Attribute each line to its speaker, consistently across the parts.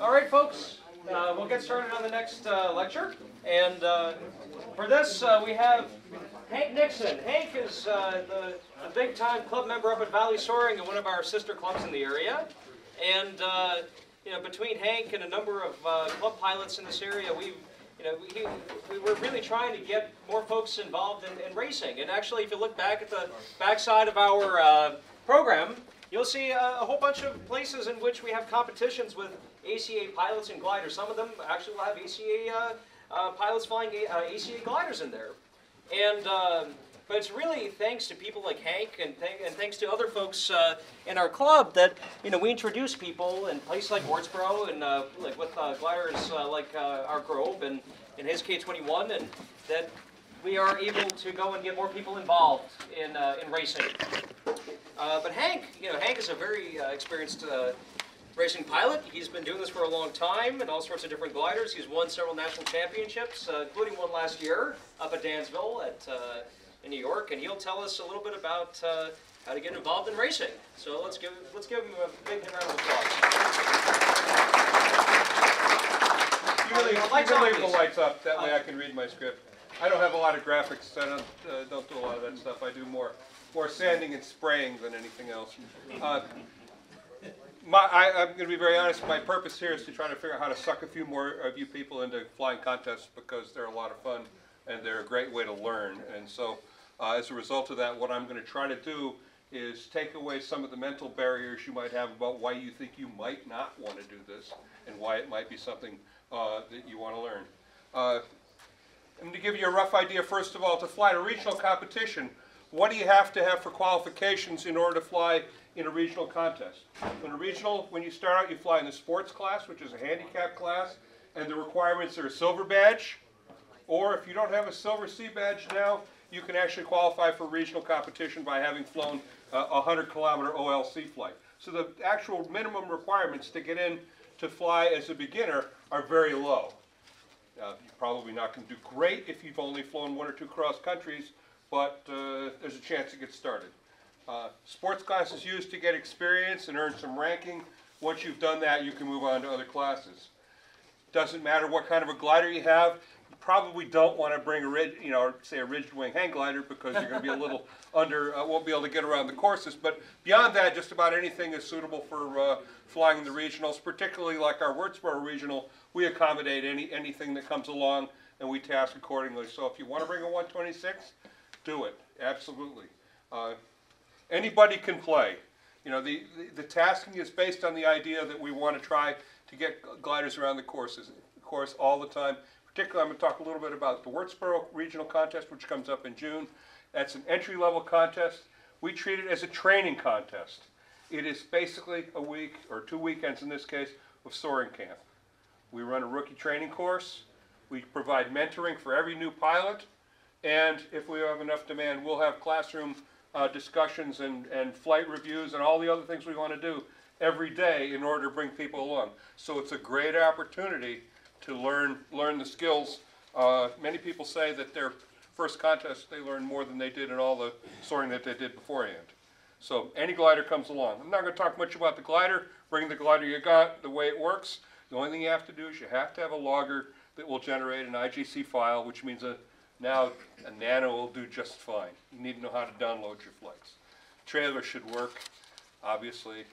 Speaker 1: All right, folks, we'll get started on the next lecture. And for this, we have Hank Nixon. Hank is the big-time club member up at Valley Soaring and one of our sister clubs in the area. And you know, between Hank and a number of club pilots in this area, we were really trying to get more folks involved in racing. And actually, if you look back at the backside of our program, you'll see a whole bunch of places in which we have competitions with ACA pilots and gliders. Some of them actually will have ACA pilots flying ACA gliders in there. And but it's really thanks to people like Hank and thanks to other folks in our club that we introduce people in places like Wardsboro and like with gliders like our Grove and his K-21, and that we are able to go and get more people involved in racing. But Hank, Hank is a very experienced racing pilot. He's been doing this for a long time and all sorts of different gliders. He's won several national championships, including one last year up at Dansville in New York. And he'll tell us a little bit about how to get involved in racing. So let's give him a big round of applause.
Speaker 2: You can leave the lights up. That way I can read my script. I don't have a lot of graphics. I don't do a lot of that stuff. I do more sanding and spraying than anything else. I'm going to be very honest. My purpose here is to try to figure out how to suck a few more of you people into flying contests, because they're a lot of fun and they're a great way to learn. And so as a result of that, what I'm going to try to do is take away some of the mental barriers you might have about why you think you might not want to do this and why it might be something that you want to learn. I'm going to give you a rough idea, first of all, to fly in a regional competition. What do you have to have for qualifications in order to fly in a regional contest? When you start out, you fly in the sports class, which is a handicap class, and the requirements are a silver badge, or if you don't have a silver C badge now, you can actually qualify for regional competition by having flown a 100-kilometer OLC flight. So the actual minimum requirements to get in to fly as a beginner are very low. You're probably not going to do great if you've only flown 1 or 2 cross countries, but there's a chance to get started. Sports class is used to get experience and earn some ranking. Once you've done that, you can move on to other classes. Doesn't matter what kind of a glider you have. You probably don't want to bring say a rigid wing hang glider, because you're going to be a little won't be able to get around the courses. But beyond that, just about anything is suitable for flying in the regionals, particularly like our Wardsboro regional. We accommodate anything that comes along, and we task accordingly. So if you want to bring a 126, do it, absolutely. Anybody can play. The tasking is based on the idea that we want to try to get gliders around the course all the time. Particularly, I'm going to talk a little bit about the Wardsboro Regional Contest, which comes up in June. That's an entry-level contest. We treat it as a training contest. It is basically a week, or 2 weekends in this case, of soaring camp. We run a rookie training course. We provide mentoring for every new pilot. And if we have enough demand, we'll have classroom discussions and flight reviews and all the other things we want to do every day in order to bring people along. So it's a great opportunity to learn the skills. Many people say that their first contest they learned more than they did in all the soaring that they did beforehand. So any glider comes along. I'm not going to talk much about the glider. Bring the glider you got, the way it works. The only thing you have to do is you have to have a logger that will generate an IGC file, which means now a nano will do just fine. You need to know how to download your flights. Trailer should work, obviously.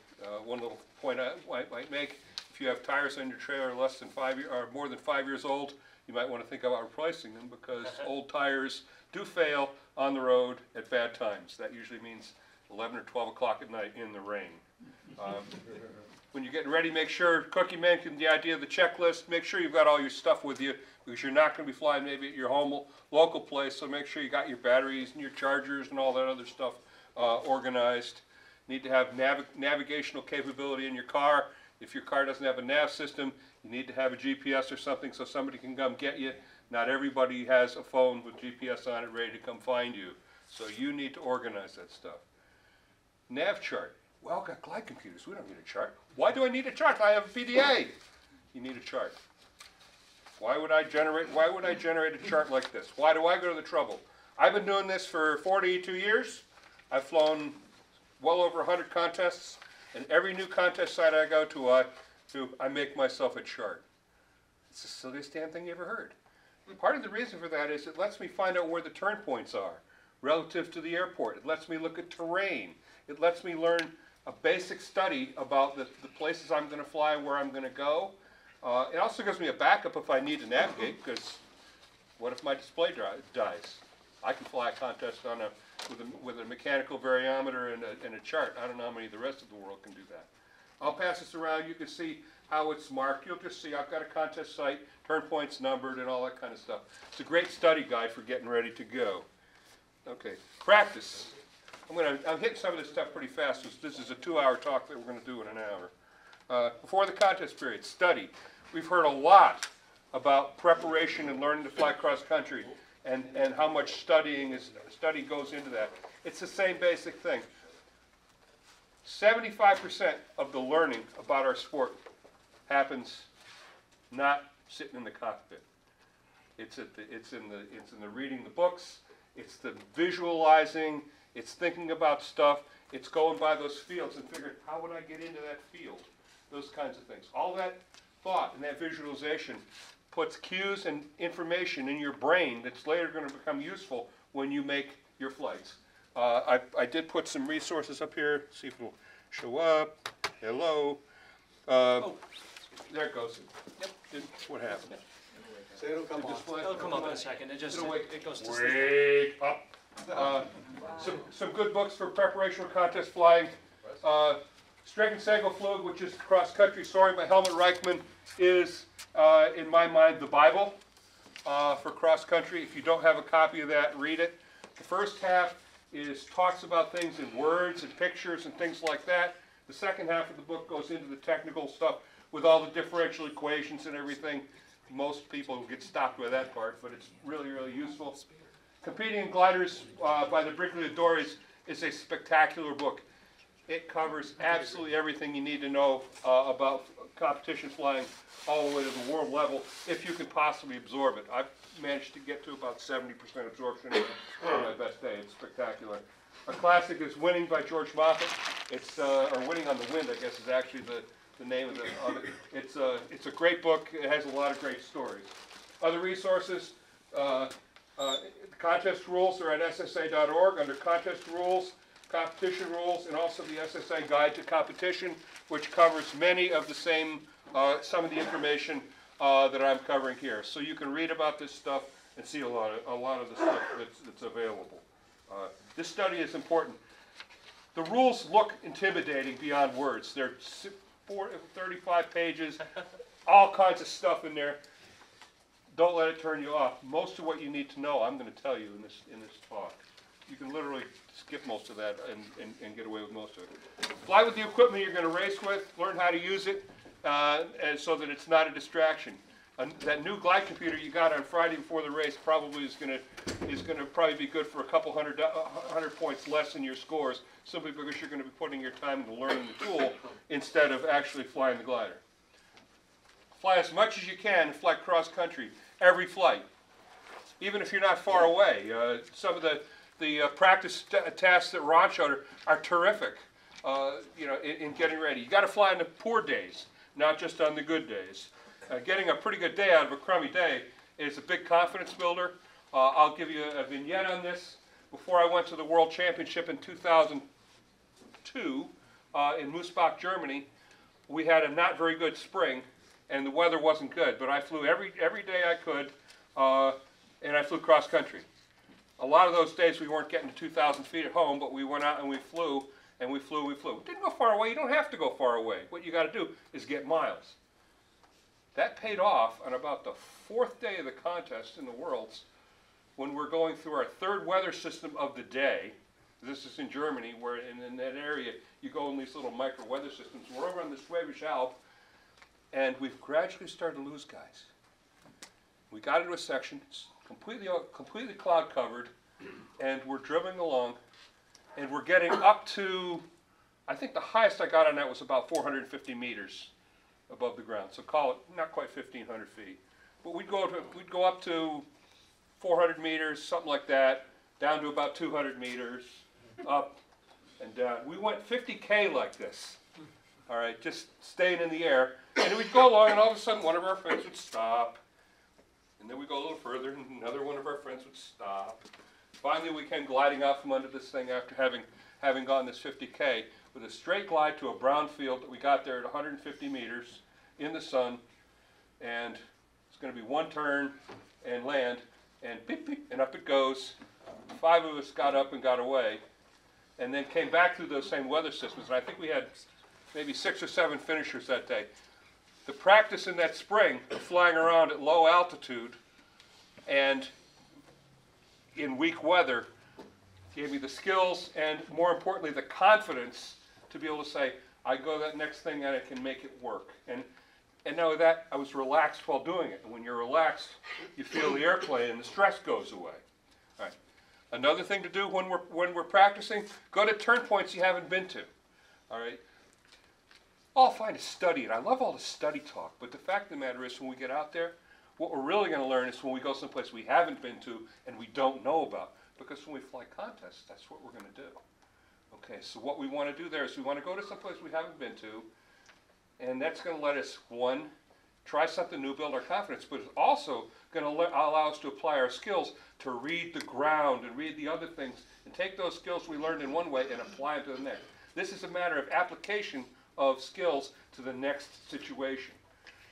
Speaker 2: One little point I might make, if you have tires on your trailer less than 5 years or more than 5 years old, you might want to think about replacing them, because old tires do fail on the road at bad times. That usually means 11 or 12 o'clock at night in the rain. When you're getting ready, make sure, Cookie mentioned the idea of the checklist, make sure you've got all your stuff with you, because you're not going to be flying maybe at your home local place, so make sure you got your batteries and your chargers and all that other stuff organized. You need to have navigational capability in your car. If your car doesn't have a nav system, you need to have a GPS or something so somebody can come get you. Not everybody has a phone with GPS on it ready to come find you, so you need to organize that stuff. Nav chart. Well, I've got glide computers. We don't need a chart. Why do I need a chart? I have a PDA. You need a chart. Why would I generate a chart like this? Why do I go to the trouble? I've been doing this for 42 years. I've flown well over 100 contests, and every new contest site I go to, to I make myself a chart. It's the silliest damn thing you ever heard. Part of the reason for that is it lets me find out where the turn points are relative to the airport. It lets me look at terrain. It lets me learn a basic study about the places I'm going to fly and where I'm going to go. It also gives me a backup if I need to navigate, because what if my display dies? I can fly a contest on with a mechanical variometer and a chart. I don't know how many the rest of the world can do that. I'll pass this around. You can see how it's marked. You'll just see I've got a contest site, turn points numbered, and all that kind of stuff. It's a great study guide for getting ready to go. Okay, practice. I'm hitting some of this stuff pretty fast. This is a 2-hour talk that we're going to do in an hour. Before the contest period, study. We've heard a lot about preparation and learning to fly cross country, and how much study goes into that. It's the same basic thing. 75% of the learning about our sport happens not sitting in the cockpit. It's in the reading the books. It's the visualizing. It's thinking about stuff. It's going by those fields and figuring, how would I get into that field? Those kinds of things. All that thought and that visualization puts cues and information in your brain that's later going to become useful when you make your flights. I did put some resources up here. See if it'll show up. Hello. There it goes. Yep. What happened?
Speaker 3: So it'll come on.
Speaker 1: It'll come up in a second. It goes to
Speaker 2: Wait up. Some good books for preparation for contest flying. Strake and Sago Fluid, which is cross-country soaring by Helmut Reichmann, is, in my mind, the Bible for cross-country. If you don't have a copy of that, read it. The first half talks about things in words and pictures and things like that. The second half of the book goes into the technical stuff with all the differential equations and everything. Most people get stopped by that part, but it's really, really useful. Competing in Gliders by the Brigliadores is a spectacular book. It covers absolutely everything you need to know about competition flying all the way to the world level, if you can possibly absorb it. I've managed to get to about 70% absorption on my best day. It's spectacular. A classic is Winning by George Moffat. Or Winning on the Wind, I guess, is actually the name of it. It's a great book. It has a lot of great stories. Other resources, the contest rules are at ssa.org under contest rules, competition rules, and also the SSA Guide to Competition, which covers many of the same, some of the information that I'm covering here. So you can read about this stuff and see a lot of the stuff that's available. This study is important. The rules look intimidating beyond words. They're 35 pages, all kinds of stuff in there. Don't let it turn you off. Most of what you need to know, I'm going to tell you in this talk. You can literally skip most of that and get away with most of it. Fly with the equipment you're going to race with. Learn how to use it and so that it's not a distraction. That new glide computer you got on Friday before the race probably is going to probably be good for a couple hundred points less in your scores, simply because you're going to be putting your time into learning the tool instead of actually flying the glider. Fly as much as you can and fly cross country every flight, even if you're not far away. Some of the practice tasks that Ron showed are terrific. In getting ready. You got to fly on the poor days, not just on the good days. Getting a pretty good day out of a crummy day is a big confidence builder. I'll give you a vignette on this. Before I went to the World Championship in 2002 in Moosbach, Germany, we had a not very good spring, and the weather wasn't good. But I flew every day I could, and I flew cross country. A lot of those days we weren't getting to 2,000 feet at home, but we went out and we flew, and we flew. We didn't go far away. You don't have to go far away. What you got to do is get miles. That paid off on about the 4th day of the contest in the Worlds, when we're going through our 3rd weather system of the day. This is in Germany, where in that area you go in these little micro weather systems. We're over on the Schwäbisch Alb, and we've gradually started to lose guys. We got into a section, it's completely cloud covered, and we're dribbling along, and we're getting up to, I think the highest I got on that was about 450 meters above the ground. So call it not quite 1,500 feet, but we'd go up to 400 meters, something like that, down to about 200 meters, up and down. We went 50K like this. all right, just staying in the air. And we'd go along, and all of a sudden one of our friends would stop. And then we'd go a little further, and another one of our friends would stop. Finally, we came gliding out from under this thing after having gone this 50K with a straight glide to a brown field that we got there at 150 meters in the sun. And it's going to be one turn and land, and beep, beep, and up it goes. 5 of us got up and got away, and then came back through those same weather systems. And I think we had maybe 6 or 7 finishers that day. The practice in that spring of flying around at low altitude and in weak weather gave me the skills and, more importantly, the confidence to be able to say, I go that next thing and I can make it work. And not only that, I was relaxed while doing it. And when you're relaxed, you feel the airplane and the stress goes away. All right. Another thing to do when we're practicing, go to turn points you haven't been to. All right. All fine to study it. I love all the study talk, but the fact of the matter is when we get out there, what we're really going to learn is when we go someplace we haven't been to and we don't know about. Because when we fly contests, that's what we're going to do. Okay, so what we want to do there is we want to go to someplace we haven't been to, and that's going to let us, one, try something new, build our confidence, but it's also going to allow us to apply our skills to read the ground and read the other things and take those skills we learned in one way and apply them to the next. This is a matter of application of skills to the next situation.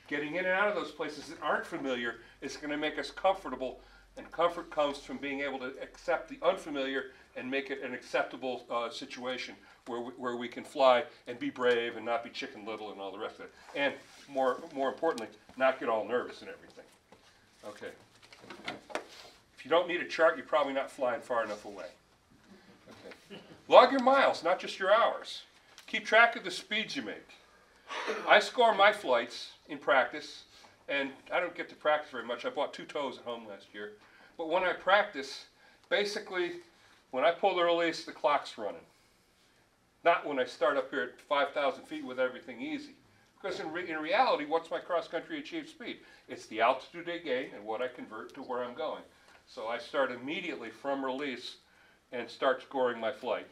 Speaker 2: Getting in and out of those places that aren't familiar is going to make us comfortable, and comfort comes from being able to accept the unfamiliar and make it an acceptable situation where we can fly and be brave and not be chicken little and all the rest of it. And more importantly, not get all nervous and everything. Okay. If you don't need a chart, you're probably not flying far enough away. Okay. Log your miles, not just your hours. Keep track of the speeds you make. I score my flights in practice, and I don't get to practice very much. I bought 2 tows at home last year. But when I practice, basically, when I pull the release, the clock's running. Not when I start up here at 5,000 feet with everything easy. Because in reality, what's my cross-country achieved speed? It's the altitude I gain and what I convert to where I'm going. So I start immediately from release and start scoring my flight.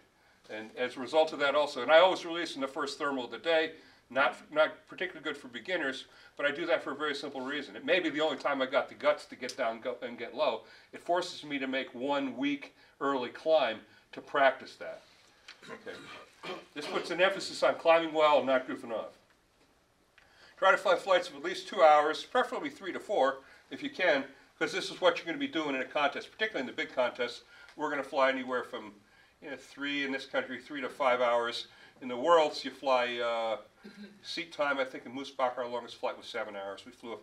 Speaker 2: And as a result of that also, and I always release in the first thermal of the day, not particularly good for beginners, but I do that for a very simple reason. It may be the only time I got the guts to get down and get low. It forces me to make 1 week early climb to practice that. Okay. This puts an emphasis on climbing well and not goofing off. Try to fly flights of at least 2 hours, preferably 3 to 4 if you can, because this is what you're going to be doing in a contest, particularly in the big contests. We're going to fly anywhere from 3 in this country, 3 to 5 hours. In the worlds, you fly seat time. I think in Moosbach, our longest flight was 7 hours. We flew a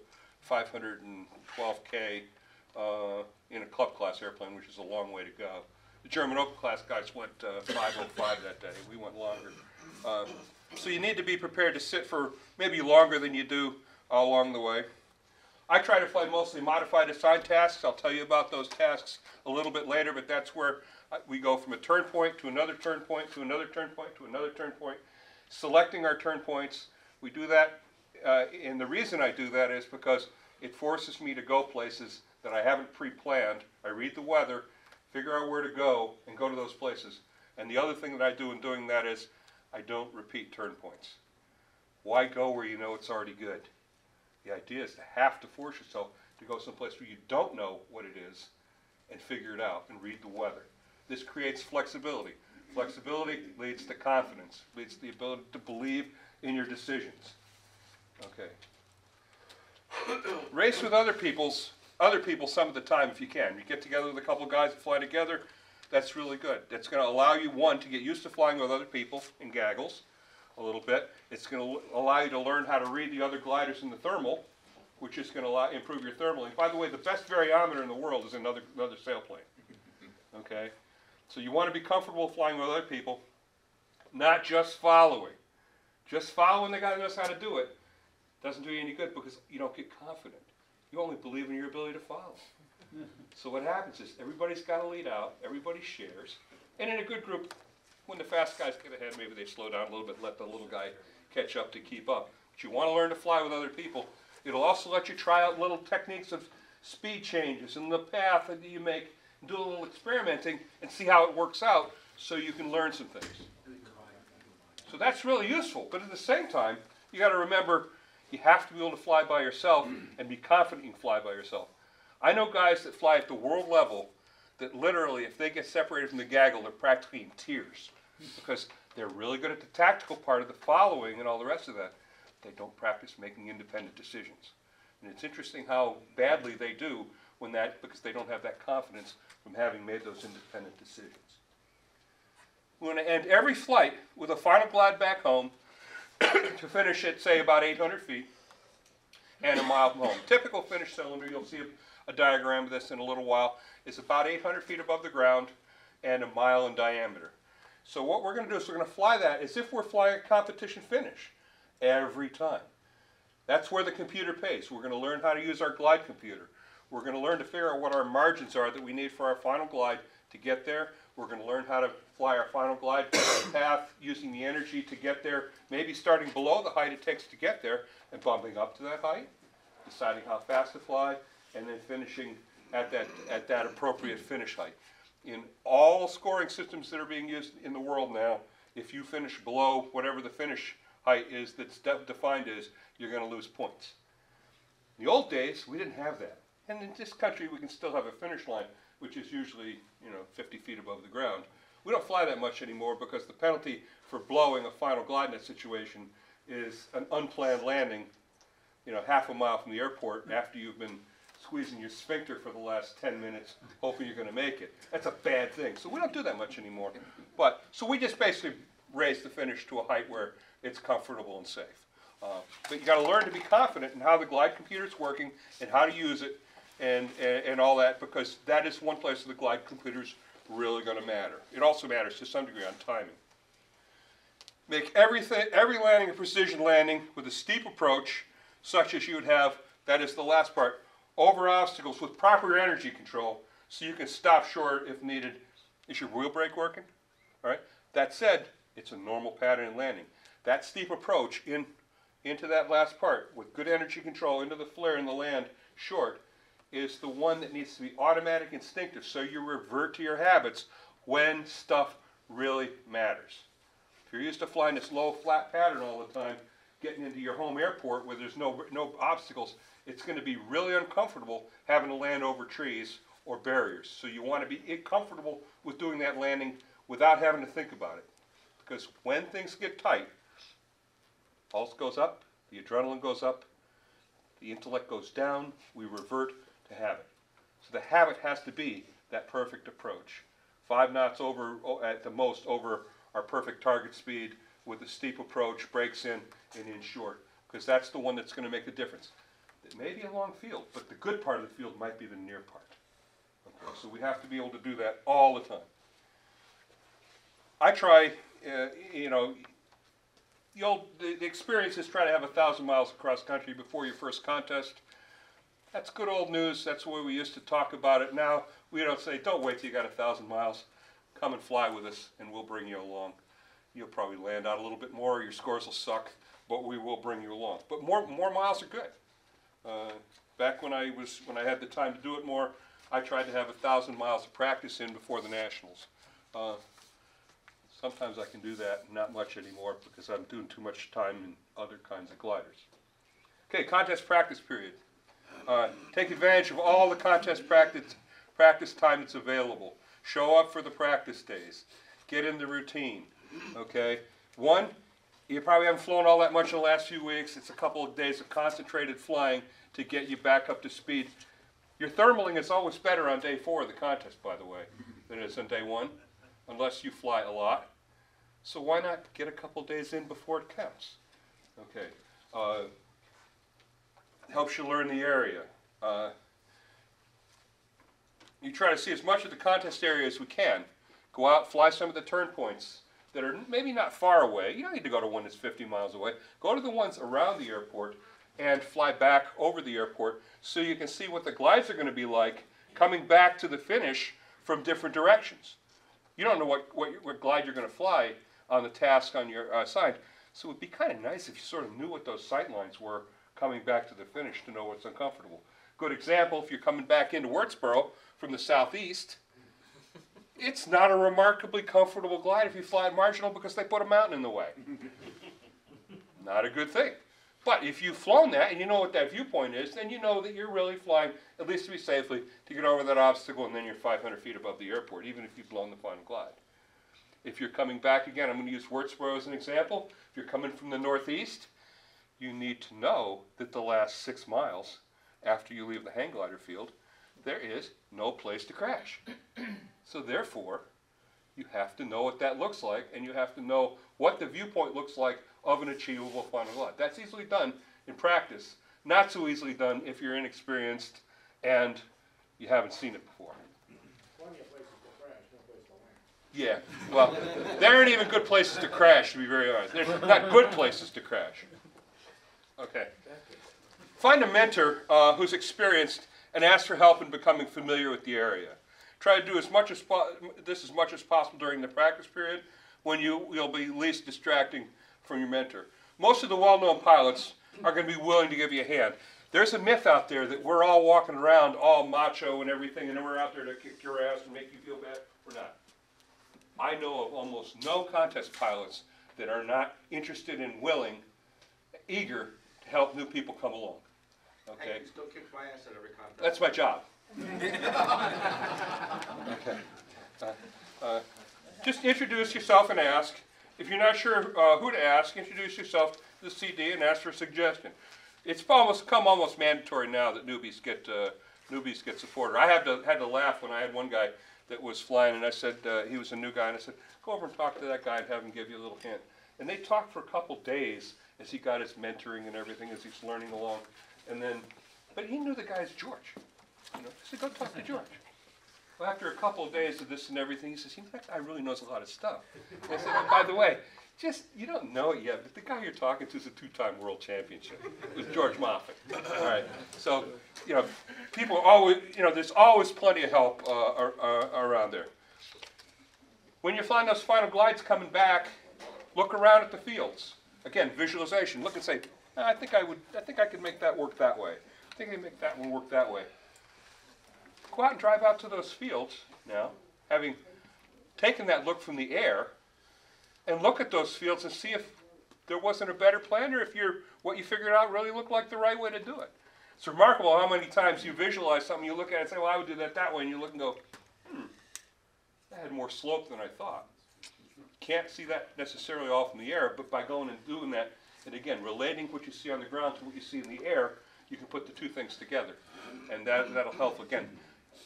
Speaker 2: 512K in a club class airplane, which is a long way to go. The German open class guys went 505 that day. We went longer. So you need to be prepared to sit for maybe longer than you do along the way. I try to fly mostly modified assigned tasks. I'll tell you about those tasks a little bit later, but that's where we go from a turn point to another turn point to another turn point to another turn point, selecting our turn points. We do that, and the reason I do that is because it forces me to go places that I haven't pre-planned. I read the weather, figure out where to go, and go to those places. And the other thing that I do in doing that is I don't repeat turn points. Why go where you know it's already good? The idea is to have to force yourself to go someplace where you don't know what it is and figure it out and read the weather. This creates flexibility. Flexibility leads to confidence, leads to the ability to believe in your decisions. Okay. Race with other people some of the time if you can. You get together with a couple of guys that fly together, that's really good. That's going to allow you, one, to get used to flying with other people in Gaggles a little bit. It's going to allow you to learn how to read the other gliders in the thermal, which is going to improve your thermal. And by the way, the best variometer in the world is another sailplane. Okay? So you want to be comfortable flying with other people, not just following. Just following the guy who knows how to do it doesn't do you any good because you don't get confident. You only believe in your ability to follow. So what happens is everybody's got to lead out, everybody shares, and in a good group, when the fast guys get ahead, maybe they slow down a little bit, let the little guy catch up to keep up. But you want to learn to fly with other people. It'll also let you try out little techniques of speed changes and the path that you make, and do a little experimenting and see how it works out so you can learn some things. So that's really useful, but at the same time, you got to remember, you have to be able to fly by yourself and be confident you can fly by yourself. I know guys that fly at the world level that literally, if they get separated from the gaggle, they're practically in tears because they're really good at the tactical part of the following and all the rest of that. They don't practice making independent decisions. And it's interesting how badly they do because they don't have that confidence from having made those independent decisions. We're going to end every flight with a final glide back home to finish at, say, about 800 feet and a mile from home. Typical finish cylinder, you'll see a diagram of this in a little while, is about 800 feet above the ground and a mile in diameter. So what we're going to do is we're going to fly that as if we're flying a competition finish every time. That's where the computer pays. We're going to learn how to use our glide computer. We're going to learn to figure out what our margins are that we need for our final glide to get there. We're going to learn how to fly our final glide path using the energy to get there, maybe starting below the height it takes to get there and bumping up to that height, deciding how fast to fly, and then finishing at that appropriate finish height. In all scoring systems that are being used in the world now, if you finish below whatever the finish height is that's defined as, you're going to lose points. In the old days, we didn't have that. And in this country, we can still have a finish line, which is usually, 50 feet above the ground. We don't fly that much anymore because the penalty for blowing a final glide in that situation is an unplanned landing, half a mile from the airport after you've been squeezing your sphincter for the last 10 minutes, hoping you're going to make it. That's a bad thing. So we don't do that much anymore. So we just basically raise the finish to a height where it's comfortable and safe. But you got to learn to be confident in how the glide computer is working and how to use it and all that, because that is one place where the glide computer is really going to matter. It also matters to some degree on timing. Make every landing a precision landing with a steep approach, such as you would have, that is the last part, over obstacles with proper energy control, so you can stop short if needed. Is your wheel brake working? All right. That said, it's a normal pattern in landing. That steep approach into that last part with good energy control into the flare and the land short is the one that needs to be automatic, instinctive, so you revert to your habits when stuff really matters. If you're used to flying this low, flat pattern all the time, getting into your home airport where there's no obstacles, it's going to be really uncomfortable having to land over trees or barriers. So you want to be comfortable with doing that landing without having to think about it. Because when things get tight, pulse goes up, the adrenaline goes up, the intellect goes down, we revert to habit. So the habit has to be that perfect approach. 5 knots over, at the most, over our perfect target speed with a steep approach, brakes in and in short, because that's the one that's going to make the difference. It may be a long field, but the good part of the field might be the near part. Okay, so we have to be able to do that all the time. I try, the experience is try to have 1,000 miles across country before your first contest. That's good old news. That's the way we used to talk about it. Now we don't say, don't wait till you got 1,000 miles. Come and fly with us, and we'll bring you along. You'll probably land out a little bit more. Your scores will suck, but we will bring you along. But more miles are good. Back when I had the time to do it more, I tried to have 1,000 miles of practice in before the nationals. Sometimes I can do that, not much anymore, because I'm doing too much time in other kinds of gliders. Okay, contest practice period. Take advantage of all the contest practice time that's available. Show up for the practice days. Get in the routine. Okay. One, you probably haven't flown all that much in the last few weeks. It's a couple of days of concentrated flying to get you back up to speed. Your thermaling is always better on day 4 of the contest, by the way, than it is on day 1, unless you fly a lot. So why not get a couple days in before it counts? Okay. Helps you learn the area. You try to see as much of the contest area as we can. Go out, fly some of the turn points that are maybe not far away. You don't need to go to one that's 50 miles away. Go to the ones around the airport and fly back over the airport so you can see what the glides are going to be like coming back to the finish from different directions. You don't know what glide you're going to fly on the task on your assigned. So it would be kind of nice if you sort of knew what those sight lines were coming back to the finish to know what's uncomfortable. Good example, if you're coming back into Wurtsboro from the southeast, it's not a remarkably comfortable glide if you fly it marginal because they put a mountain in the way. Not a good thing. But if you've flown that and you know what that viewpoint is, then you know that you're really flying, at least to be safely, to get over that obstacle, and then you're 500 feet above the airport, even if you've blown the final glide. If you're coming back again, I'm going to use Wurtzboro as an example. If you're coming from the northeast, you need to know that the last 6 miles after you leave the hang glider field, there is no place to crash. So therefore, you have to know what that looks like, and you have to know what the viewpoint looks like of an achievable final glide. That's easily done in practice. Not so easily done if you're inexperienced and you haven't seen it before.
Speaker 4: Plenty of places to crash, no place to land.
Speaker 2: Yeah, well, there aren't even good places to crash, to be very honest. They're not good places to crash. Okay. Find a mentor who's experienced and ask for help in becoming familiar with the area. Try to do as much as possible during the practice period when you'll be least distracting from your mentor. Most of the well-known pilots are going to be willing to give you a hand. There's a myth out there that we're all walking around all macho and everything, and then we're out there to kick your ass and make you feel bad. We're not. I know of almost no contest pilots that are not interested and willing, eager to help new people come along. Okay?
Speaker 3: Hey, still kick my ass at every contest.
Speaker 2: That's my job. Okay. Just introduce yourself and ask. If you're not sure who to ask, introduce yourself to the CD and ask for a suggestion. It's become almost mandatory now that newbies get supported. I had to laugh when I had one guy that was flying, and I said he was a new guy, and I said, go over and talk to that guy and have him give you a little hint. And they talked for a couple days as he got his mentoring and everything, as he's learning along. And then, but he knew the guy's George. You know, I said, go talk to George. Well, after a couple of days of this and everything, he says, that guy really knows a lot of stuff. And I said, oh, by the way, you don't know it yet, but the guy you're talking to is a 2-time world championship. It was George Moffat. All right. So, people always, there's always plenty of help around there. When you're flying those final glides coming back, look around at the fields. Again, visualization. Look and say, I think I could make that work that way. I think I can make that one work that way. Go out and drive out to those fields now, having taken that look from the air, and look at those fields and see if there wasn't a better plan, or if what you figured out really looked like the right way to do it. It's remarkable how many times you visualize something, you look at it and say, well, I would do that way, and you look and go, that had more slope than I thought. Can't see that necessarily all from the air, but by going and doing that, and again, relating what you see on the ground to what you see in the air, you can put the two things together, and that'll help. Again,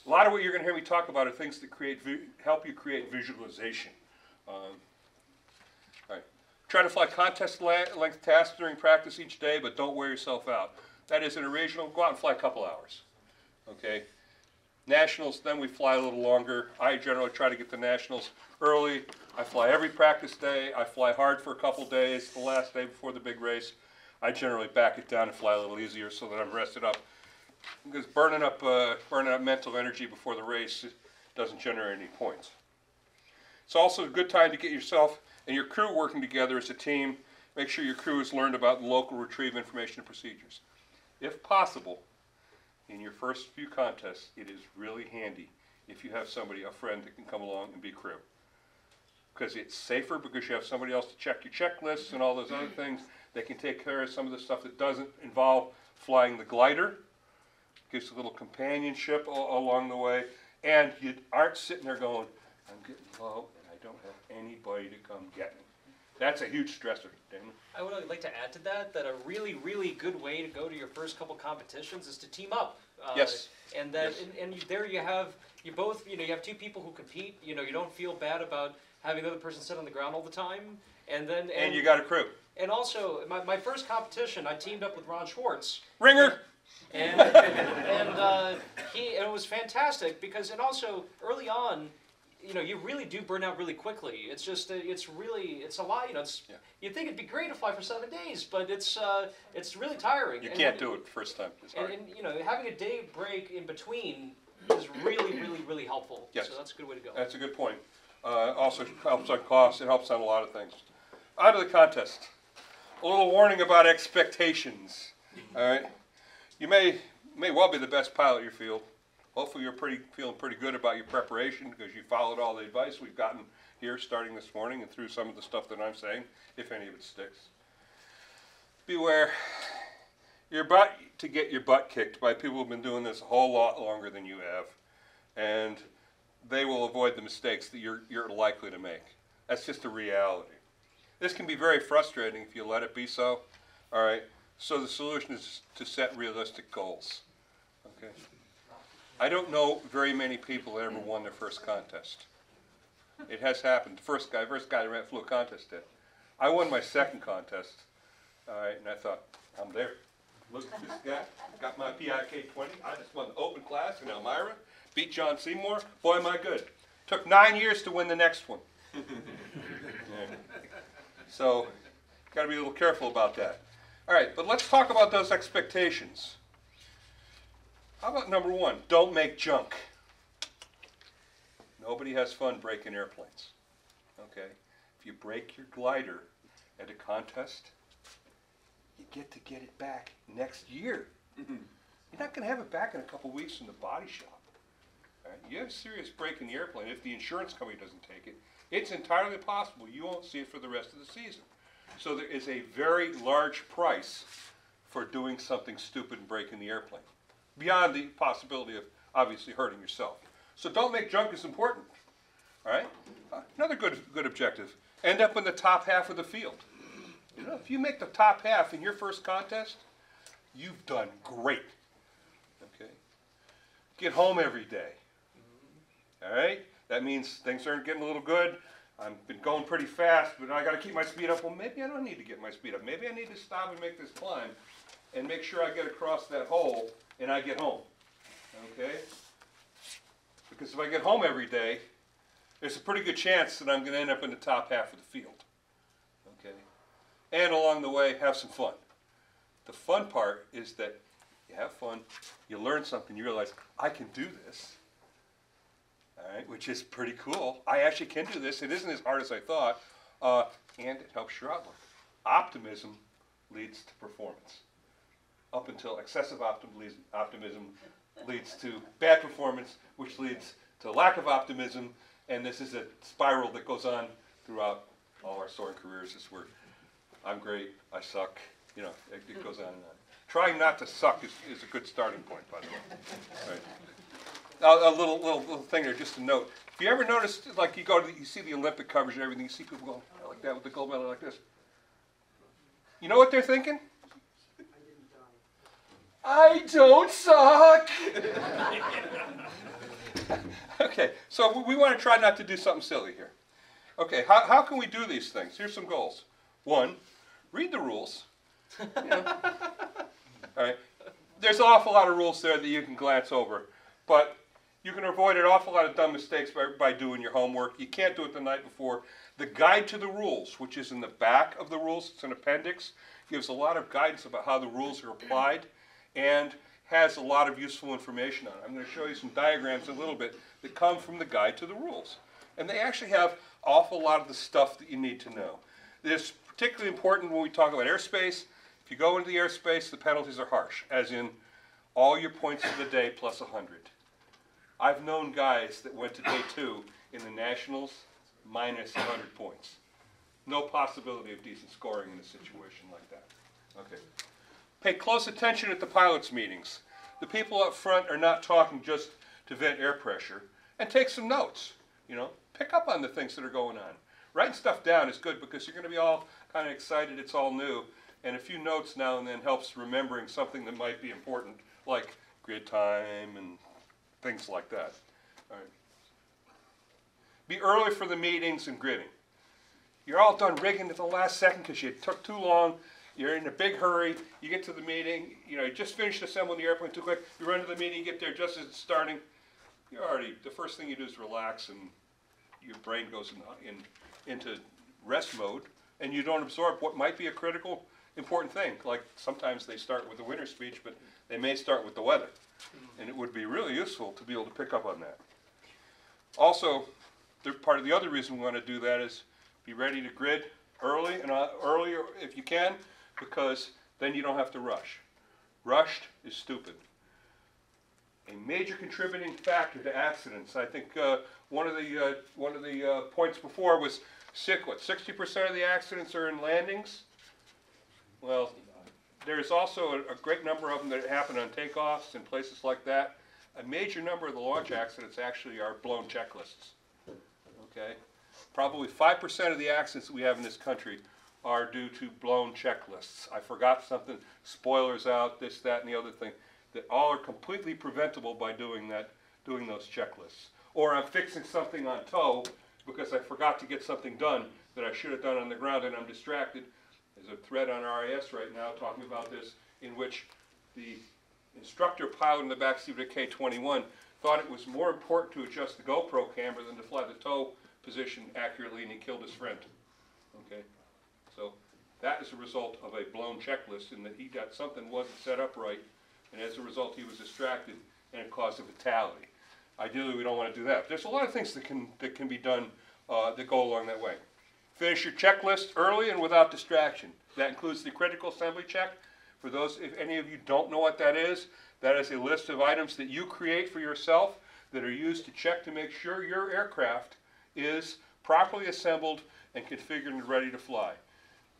Speaker 2: a lot of what you're going to hear me talk about are things that help you create visualization. All right. Try to fly contest length tasks during practice each day, but don't wear yourself out. That is, in a regional, go out and fly a couple hours. Okay. Nationals, then we fly a little longer. I generally try to get to nationals early. I fly every practice day. I fly hard for a couple days, the last day before the big race. I generally back it down and fly a little easier so that I'm rested up. Because burning up mental energy before the race doesn't generate any points. It's also a good time to get yourself and your crew working together as a team. Make sure your crew has learned about the local retrieve information and procedures. If possible, in your first few contests, it is really handy if you have a friend that can come along and be crew. Because it's safer, because you have somebody else to check your checklists and all those other things. They can take care of some of the stuff that doesn't involve flying the glider. Gives a little companionship along the way. And you aren't sitting there going, I'm getting low and I don't have anybody to come get me. That's a huge stressor, Damon.
Speaker 1: I would like to add to that a really, really good way to go to your first couple competitions is to team up.
Speaker 2: Yes.
Speaker 1: And that, and there you have, you have two people who compete. You don't feel bad about having the other person sit on the ground all the time. And
Speaker 2: you got a crew.
Speaker 1: And also, my first competition, I teamed up with Ron Schwartz.
Speaker 2: Ringer.
Speaker 1: And it was fantastic because, and also early on, you really do burn out really quickly. It's just, it's a lot. You'd think it'd be great to fly for 7 days, but it's really tiring.
Speaker 2: You can't do it the first time. It's hard.
Speaker 1: And having a day break in between is really, really, really helpful.
Speaker 2: Yes.
Speaker 1: So that's a good way to go.
Speaker 2: That's a good point. Also helps on costs. It helps on a lot of things. On to the contest. A little warning about expectations. All right. You may well be the best pilot in your field, Hopefully you're feeling pretty good about your preparation because you followed all the advice we've gotten here starting this morning and through some of the stuff that I'm saying, if any of it sticks. Beware, you're about to get your butt kicked by people who've been doing this a whole lot longer than you have, and they will avoid the mistakes that you're likely to make. That's just a reality. This can be very frustrating if you let it be so. All right, so the solution is to set realistic goals. Okay. I don't know very many people that ever won their first contest. It has happened. The first guy that flew a contest did. I won my second contest. All right, and I thought, I'm there. Look at this guy. Got my PIK 20. I just won the open class in Elmira. Beat John Seymour. Boy, am I good. Took 9 years to win the next one. Yeah. So, got to be a little careful about that. All right, but let's talk about those expectations. How about number one? Don't make junk. Nobody has fun breaking airplanes. Okay? If you break your glider at a contest, you get to get it back next year. You're not going to have it back in a couple weeks in the body shop. All right? You have a serious break in the airplane. If the insurance company doesn't take it, it's entirely possible you won't see it for the rest of the season. So there is a very large price for doing something stupid and breaking the airplane, beyond the possibility of obviously hurting yourself. So don't make junk is important. All right? Another good objective, end up in the top half of the field. You know, if you make the top half in your first contest, you've done great. Okay? Get home every day. All right? That means things aren't getting a little good. I've been going pretty fast, but I got to keep my speed up. Well, maybe I don't need to get my speed up. Maybe I need to stop and make this climb and make sure I get across that hole and I get home. Okay? Because if I get home every day, there's a pretty good chance that I'm going to end up in the top half of the field. Okay? And along the way, have some fun. The fun part is that you have fun, you learn something, you realize, I can do this. All right, which is pretty cool. I actually can do this. It isn't as hard as I thought, and it helps your outlook. Optimism leads to performance. Up until excessive optimism leads to bad performance, which leads to lack of optimism, and this is a spiral that goes on throughout all our soaring careers. It's where I'm great, I suck, you know, it goes on and on. Trying not to suck is a good starting point, by the way. All right. Now, a little thing there, just a note. If you ever notice, like you see the Olympic coverage and everything, you see people going like that with the gold medal like this. You know what they're thinking? I don't suck. Okay, so we want to try not to do something silly here. Okay, how can we do these things? Here's some goals. One, read the rules. You know. All right. There's an awful lot of rules there that you can glance over, but you can avoid an awful lot of dumb mistakes by doing your homework. You can't do it the night before. The guide to the rules, which is in the back of the rules, it's an appendix, gives a lot of guidance about how the rules are applied and has a lot of useful information on it. I'm going to show you some diagrams in a little bit that come from the guide to the rules. And they actually have an awful lot of the stuff that you need to know. This is particularly important when we talk about airspace. If you go into the airspace, the penalties are harsh, as in all your points of the day plus 100. I've known guys that went to day 2 in the Nationals minus 100 points. No possibility of decent scoring in a situation like that. Okay. Pay close attention at the pilots' meetings. The people up front are not talking just to vent air pressure. And take some notes. You know, pick up on the things that are going on. Writing stuff down is good because you're going to be all kind of excited. It's all new. And a few notes now and then helps remembering something that might be important, like grid time and things like that. All right. Be early for the meetings and gridding. You're all done rigging at the last second because you took too long. You're in a big hurry. You get to the meeting. You know, you just finished assembling the airplane too quick. You run to the meeting. You get there just as it's starting. You're already. The first thing you do is relax, and your brain goes into rest mode, and you don't absorb what might be a critical, important thing. Like sometimes they start with the winter speech, but they may start with the weather. And it would be really useful to be able to pick up on that. Also, part of the other reason we want to do that is be ready to grid earlier if you can, because then you don't have to rush. Rushed is stupid. a major contributing factor to accidents. I think one of the points before was 60% of the accidents are in landings. Well, there's also a great number of them that happen on takeoffs and places like that. A major number of the launch accidents actually are blown checklists. Okay, probably 5% of the accidents that we have in this country are due to blown checklists. I forgot something, spoilers out, this, that, and the other thing. That all are completely preventable by doing those checklists. Or I'm fixing something on tow because I forgot to get something done that I should have done on the ground and I'm distracted. There's a thread on RIS right now talking about this, in which the instructor pilot in the backseat of the K-21 thought it was more important to adjust the GoPro camera than to fly the tow position accurately, and he killed his friend. Okay, so that is a result of a blown checklist, in that he got something wasn't set up right, and as a result he was distracted and it caused a fatality. Ideally we don't want to do that. There's a lot of things that can be done that go along that way. Finish your checklist early and without distraction. That includes the critical assembly check. For those, if any of you don't know what that is a list of items that you create for yourself that are used to check to make sure your aircraft is properly assembled and configured and ready to fly.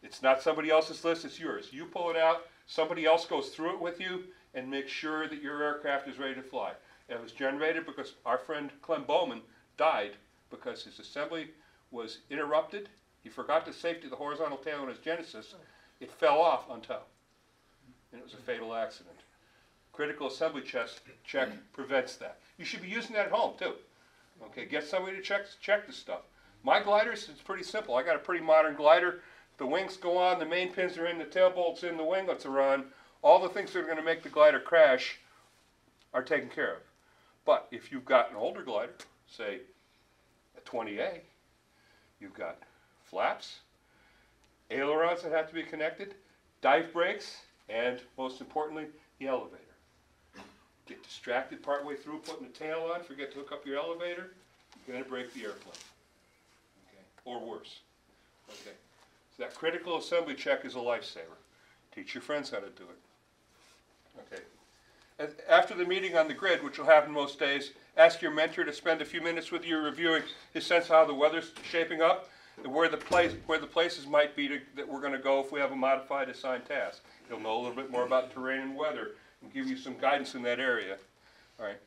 Speaker 2: It's not somebody else's list, it's yours. You pull it out, somebody else goes through it with you and makes sure that your aircraft is ready to fly. It was generated because our friend Clem Bowman died because his assembly was interrupted. He forgot to safety the horizontal tail in his Genesis. It fell off on tow, and it was a fatal accident. Critical assembly check prevents that. You should be using that at home too. Okay, get somebody to check this stuff. My gliders, it's pretty simple. I got a pretty modern glider. The wings go on, the main pins are in, the tail bolts in, the winglets are on. All the things that are going to make the glider crash are taken care of. But if you've got an older glider, say a 20A, you've got flaps, ailerons that have to be connected, dive brakes, and most importantly, the elevator. Get distracted partway through putting the tail on, forget to hook up your elevator, you're going to break the airplane. Okay, or worse. Okay, so that critical assembly check is a lifesaver. Teach your friends how to do it. Okay. After the meeting on the grid, which will happen most days, ask your mentor to spend a few minutes with you reviewing his sense of how the weather's shaping up and where the places might be that we're going to go if we have a modified assigned task. He'll know a little bit more about terrain and weather and give you some guidance in that area. All right.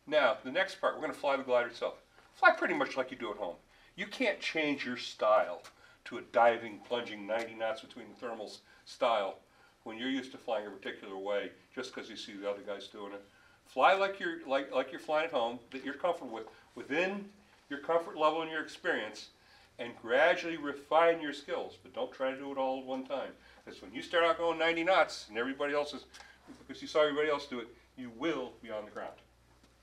Speaker 2: Now, the next part, we're going to fly the glider itself. Fly pretty much like you do at home. You can't change your style to a diving, plunging 90 knots between the thermals style when you're used to flying a particular way just because you see the other guys doing it. Fly like you're flying at home, that you're comfortable with, within your comfort level and your experience, and gradually refine your skills. But don't try to do it all at one time. Because when you start out going 90 knots and everybody else is, because you saw everybody else do it, you will be on the ground.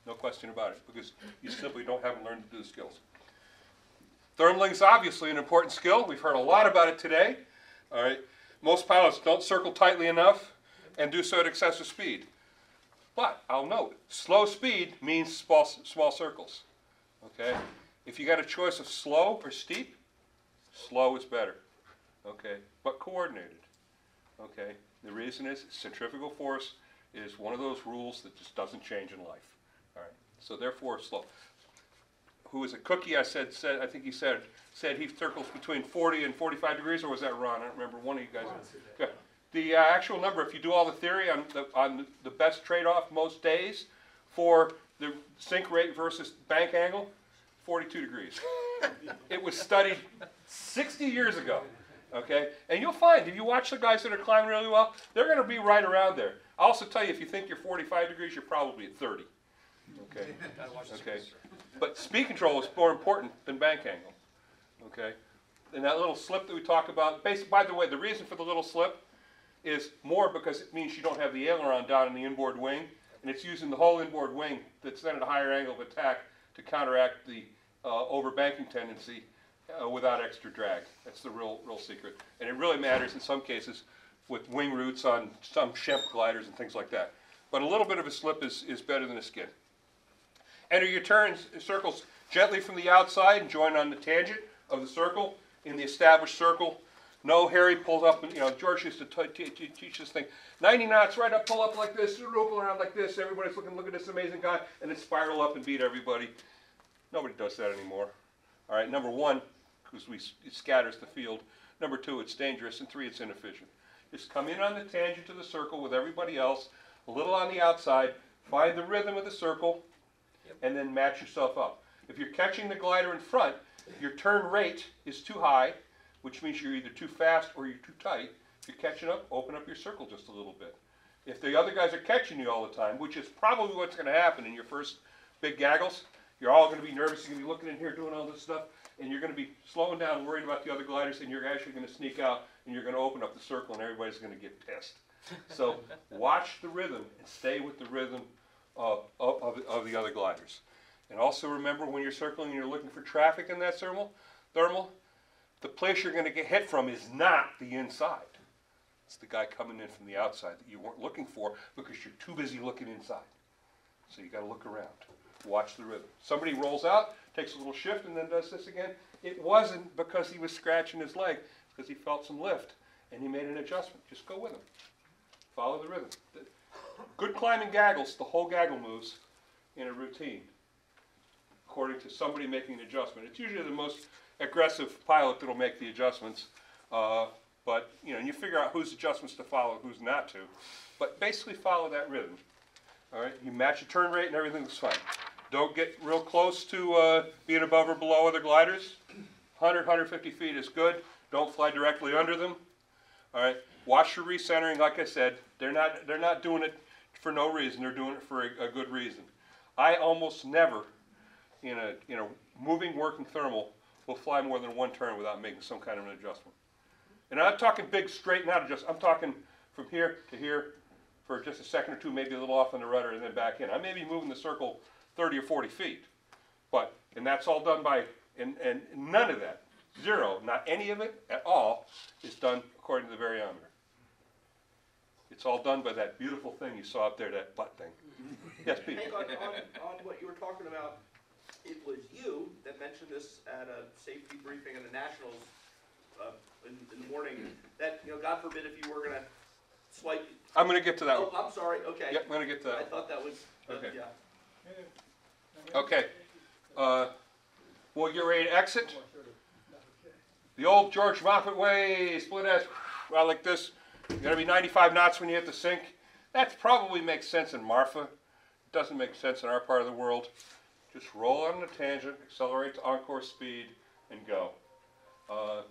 Speaker 2: No question about it, because you simply haven't learned to do the skills. Thermaling is obviously an important skill. We've heard a lot about it today. All right. Most pilots don't circle tightly enough and do so at excessive speed. But I'll note, slow speed means small circles. Okay? If you got a choice of slow or steep, slow is better. Okay? But coordinated. Okay? The reason is centrifugal force is one of those rules that just doesn't change in life. All right? So therefore, slow. Who was it? Cookie, I think he said he circles between 40 and 45 degrees, or was that Ron? I don't remember. One of you guys. Okay. The actual number, if you do all the theory on the best trade-off most days for the sink rate versus bank angle, 42 degrees. It was studied 60 years ago. Okay, and you'll find if you watch the guys that are climbing really well, they're going to be right around there. I'll also tell you, if you think you're 45 degrees, you're probably at 30. Okay. Okay. But speed control is more important than bank angle. Okay. And that little slip that we talk about, by the way, the reason for the little slip is more because it means you don't have the aileron down in the inboard wing, and it's using the whole inboard wing that's then at a higher angle of attack to counteract the overbanking tendency without extra drag. That's the real secret. And it really matters in some cases with wing roots on some Shemp gliders and things like that. But a little bit of a slip is better than a skid. Enter your turns, circles gently from the outside and join on the tangent of the circle in the established circle. No, Harry pulls up, and George used to teach this thing. 90 knots, right up, pull up like this, rope around like this. Everybody's looking, look at this amazing guy, and then spiral up and beat everybody. Nobody does that anymore. All right, number one, because it scatters the field. Number two, it's dangerous, and three, it's inefficient. Just come in on the tangent to the circle with everybody else, a little on the outside, find the rhythm of the circle, and then match yourself up. If you're catching the glider in front, your turn rate is too high, which means you're either too fast or you're too tight. If you're catching up, open up your circle just a little bit. If the other guys are catching you all the time, which is probably what's going to happen in your first big gaggles, you're all going to be nervous, you're going to be looking in here doing all this stuff, and you're going to be slowing down, worried about the other gliders, and you're actually going to sneak out, and you're going to open up the circle, and everybody's going to get pissed. So watch the rhythm and stay with the rhythm of the other gliders. And also remember, when you're circling and you're looking for traffic in that thermal, the place you're going to get hit from is not the inside. It's the guy coming in from the outside that you weren't looking for because you're too busy looking inside. So you got to look around. Watch the rhythm. Somebody rolls out, takes a little shift, and then does this again. It wasn't because he was scratching his leg, because he felt some lift, and he made an adjustment. Just go with him. Follow the rhythm. Good climbing gaggles, the whole gaggle moves in a routine, according to somebody making an adjustment. It's usually the most aggressive pilot that'll make the adjustments, but you figure out whose adjustments to follow, who's not to. But basically follow that rhythm. All right, you match your turn rate and everything's fine. Don't get real close to being above or below other gliders. 100, 150 feet is good. Don't fly directly under them. All right, watch your recentering. Like I said, they're not doing it for no reason. They're doing it for a good reason. I almost never, in a moving working thermal, will fly more than one turn without making some kind of an adjustment. And I'm not talking big straighten out adjustment. I'm talking from here to here for just a second or two, maybe a little off on the rudder and then back in. I may be moving the circle 30 or 40 feet, and that's all done by, and none of that, zero, not any of it at all, is done according to the variometer. It's all done by that beautiful thing you saw up there, that butt thing. Yes, Pete?
Speaker 5: Hank, on what you were talking about, it was you that mentioned this at a safety briefing in the Nationals in the morning, that, God forbid if you were going to swipe.
Speaker 2: I'm going to get to that one.
Speaker 5: Oh, I'm sorry, okay.
Speaker 2: Yep, I'm going to get to that
Speaker 5: I
Speaker 2: one.
Speaker 5: thought that was,
Speaker 2: Okay.
Speaker 5: yeah.
Speaker 2: Okay. We'll get ready to exit. The old George Moffat way, split ass, out like this. You got to be 95 knots when you hit the sink. That probably makes sense in Marfa. It doesn't make sense in our part of the world. Just roll on the tangent, accelerate to encore speed, and go.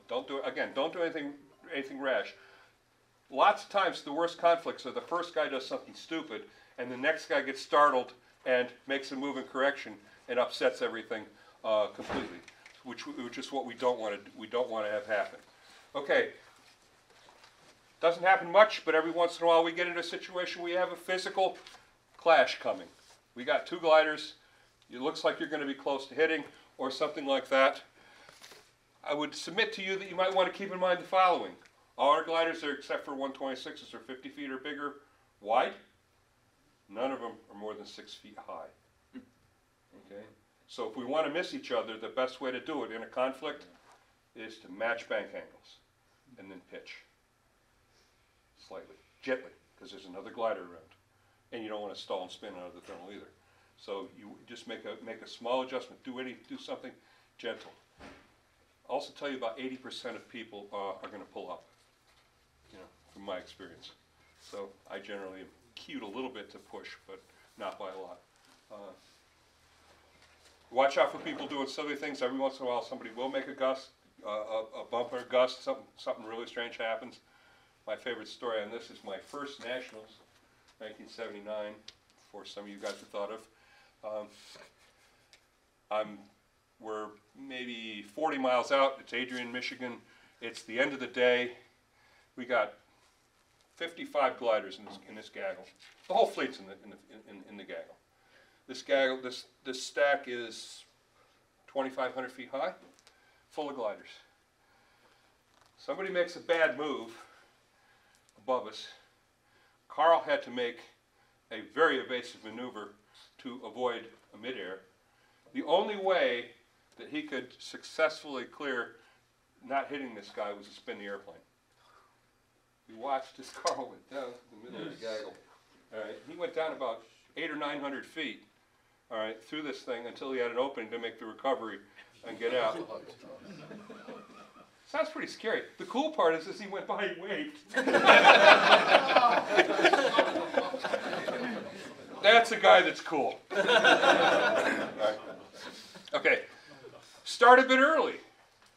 Speaker 2: Don't do anything rash. Lots of times the worst conflicts are the first guy does something stupid, and the next guy gets startled and makes a move in correction and upsets everything completely, which is what we don't want to have happen. Okay. Doesn't happen much, but every once in a while we get into a situation where we have a physical clash coming. We got two gliders. It looks like you're going to be close to hitting or something like that. I would submit to you that you might want to keep in mind the following. All our gliders are, except for 126s, are 50 feet or bigger wide. None of them are more than 6 feet high. Okay? So if we want to miss each other, the best way to do it in a conflict is to match bank angles and then pitch. Slightly, gently, because there's another glider around. And you don't want to stall and spin out of the thermal either. So you just make a small adjustment. Do something gentle. I'll also tell you about 80% of people are going to pull up, from my experience. So I generally am cued a little bit to push, but not by a lot. Watch out for people doing silly things. Every once in a while somebody will make a gust, a bump or a gust, something really strange happens. My favorite story on this is my first Nationals, 1979, before some of you guys have thought of. We're maybe 40 miles out. It's Adrian, Michigan. It's the end of the day. We got 55 gliders in this gaggle. The whole fleet's in the gaggle. This gaggle, this stack is 2,500 feet high, full of gliders. Somebody makes a bad move above us. Carl had to make a very evasive maneuver to avoid a midair. The only way that he could successfully clear not hitting this guy was to spin the airplane. We watched this car went down the middle of the gaggle. All right, he went down about 800 or 900 feet, all right, through this thing until he had an opening to make the recovery and get out. Sounds pretty scary. The cool part is, as he went by, he waved. That's a guy that's cool. All right. Okay, start a bit early.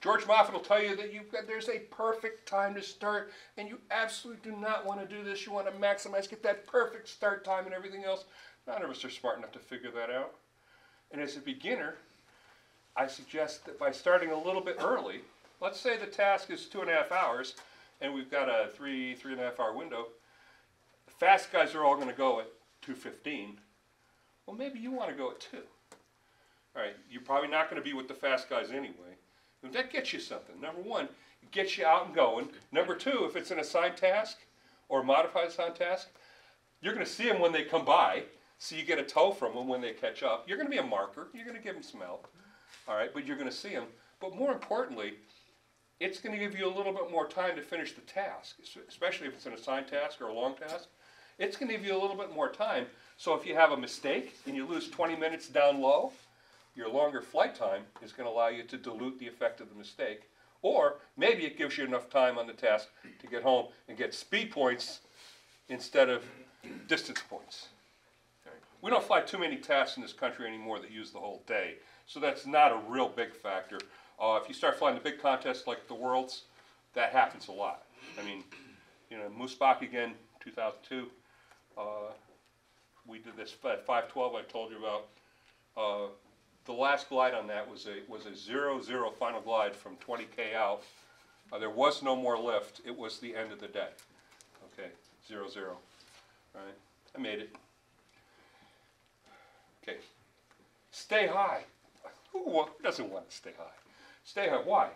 Speaker 2: George Moffat will tell you that there's a perfect time to start, and you absolutely do not want to do this. You want to maximize, get that perfect start time and everything else. None of us are smart enough to figure that out. And as a beginner, I suggest that by starting a little bit early, let's say the task is 2.5 hours, and we've got a 3.5 hour window. The fast guys are all going to go at 2:15. Well, maybe you want to go at 2. All right, you're probably not going to be with the fast guys anyway. And that gets you something. Number one, it gets you out and going. Number two, if it's an assigned task or a modified assigned task, you're going to see them when they come by, so you get a tow from them when they catch up. You're going to be a marker. You're going to give them some help. All right, but you're going to see them. But more importantly, it's going to give you a little bit more time to finish the task, especially if it's an assigned task or a long task. It's going to give you a little bit more time. So if you have a mistake and you lose 20 minutes down low, your longer flight time is going to allow you to dilute the effect of the mistake. Or maybe it gives you enough time on the task to get home and get speed points instead of distance points. We don't fly too many tasks in this country anymore that use the whole day. So that's not a real big factor. If you start flying the big contests like the Worlds, that happens a lot. I mean, you know, Moosbach again, 2002. We did this 512 I told you about. The last glide on that was a 0-0 final glide from 20K out. There was no more lift. It was the end of the day. Okay, 0-0. All right, I made it. Okay, stay high. Who doesn't want to stay high? Stay high. Why?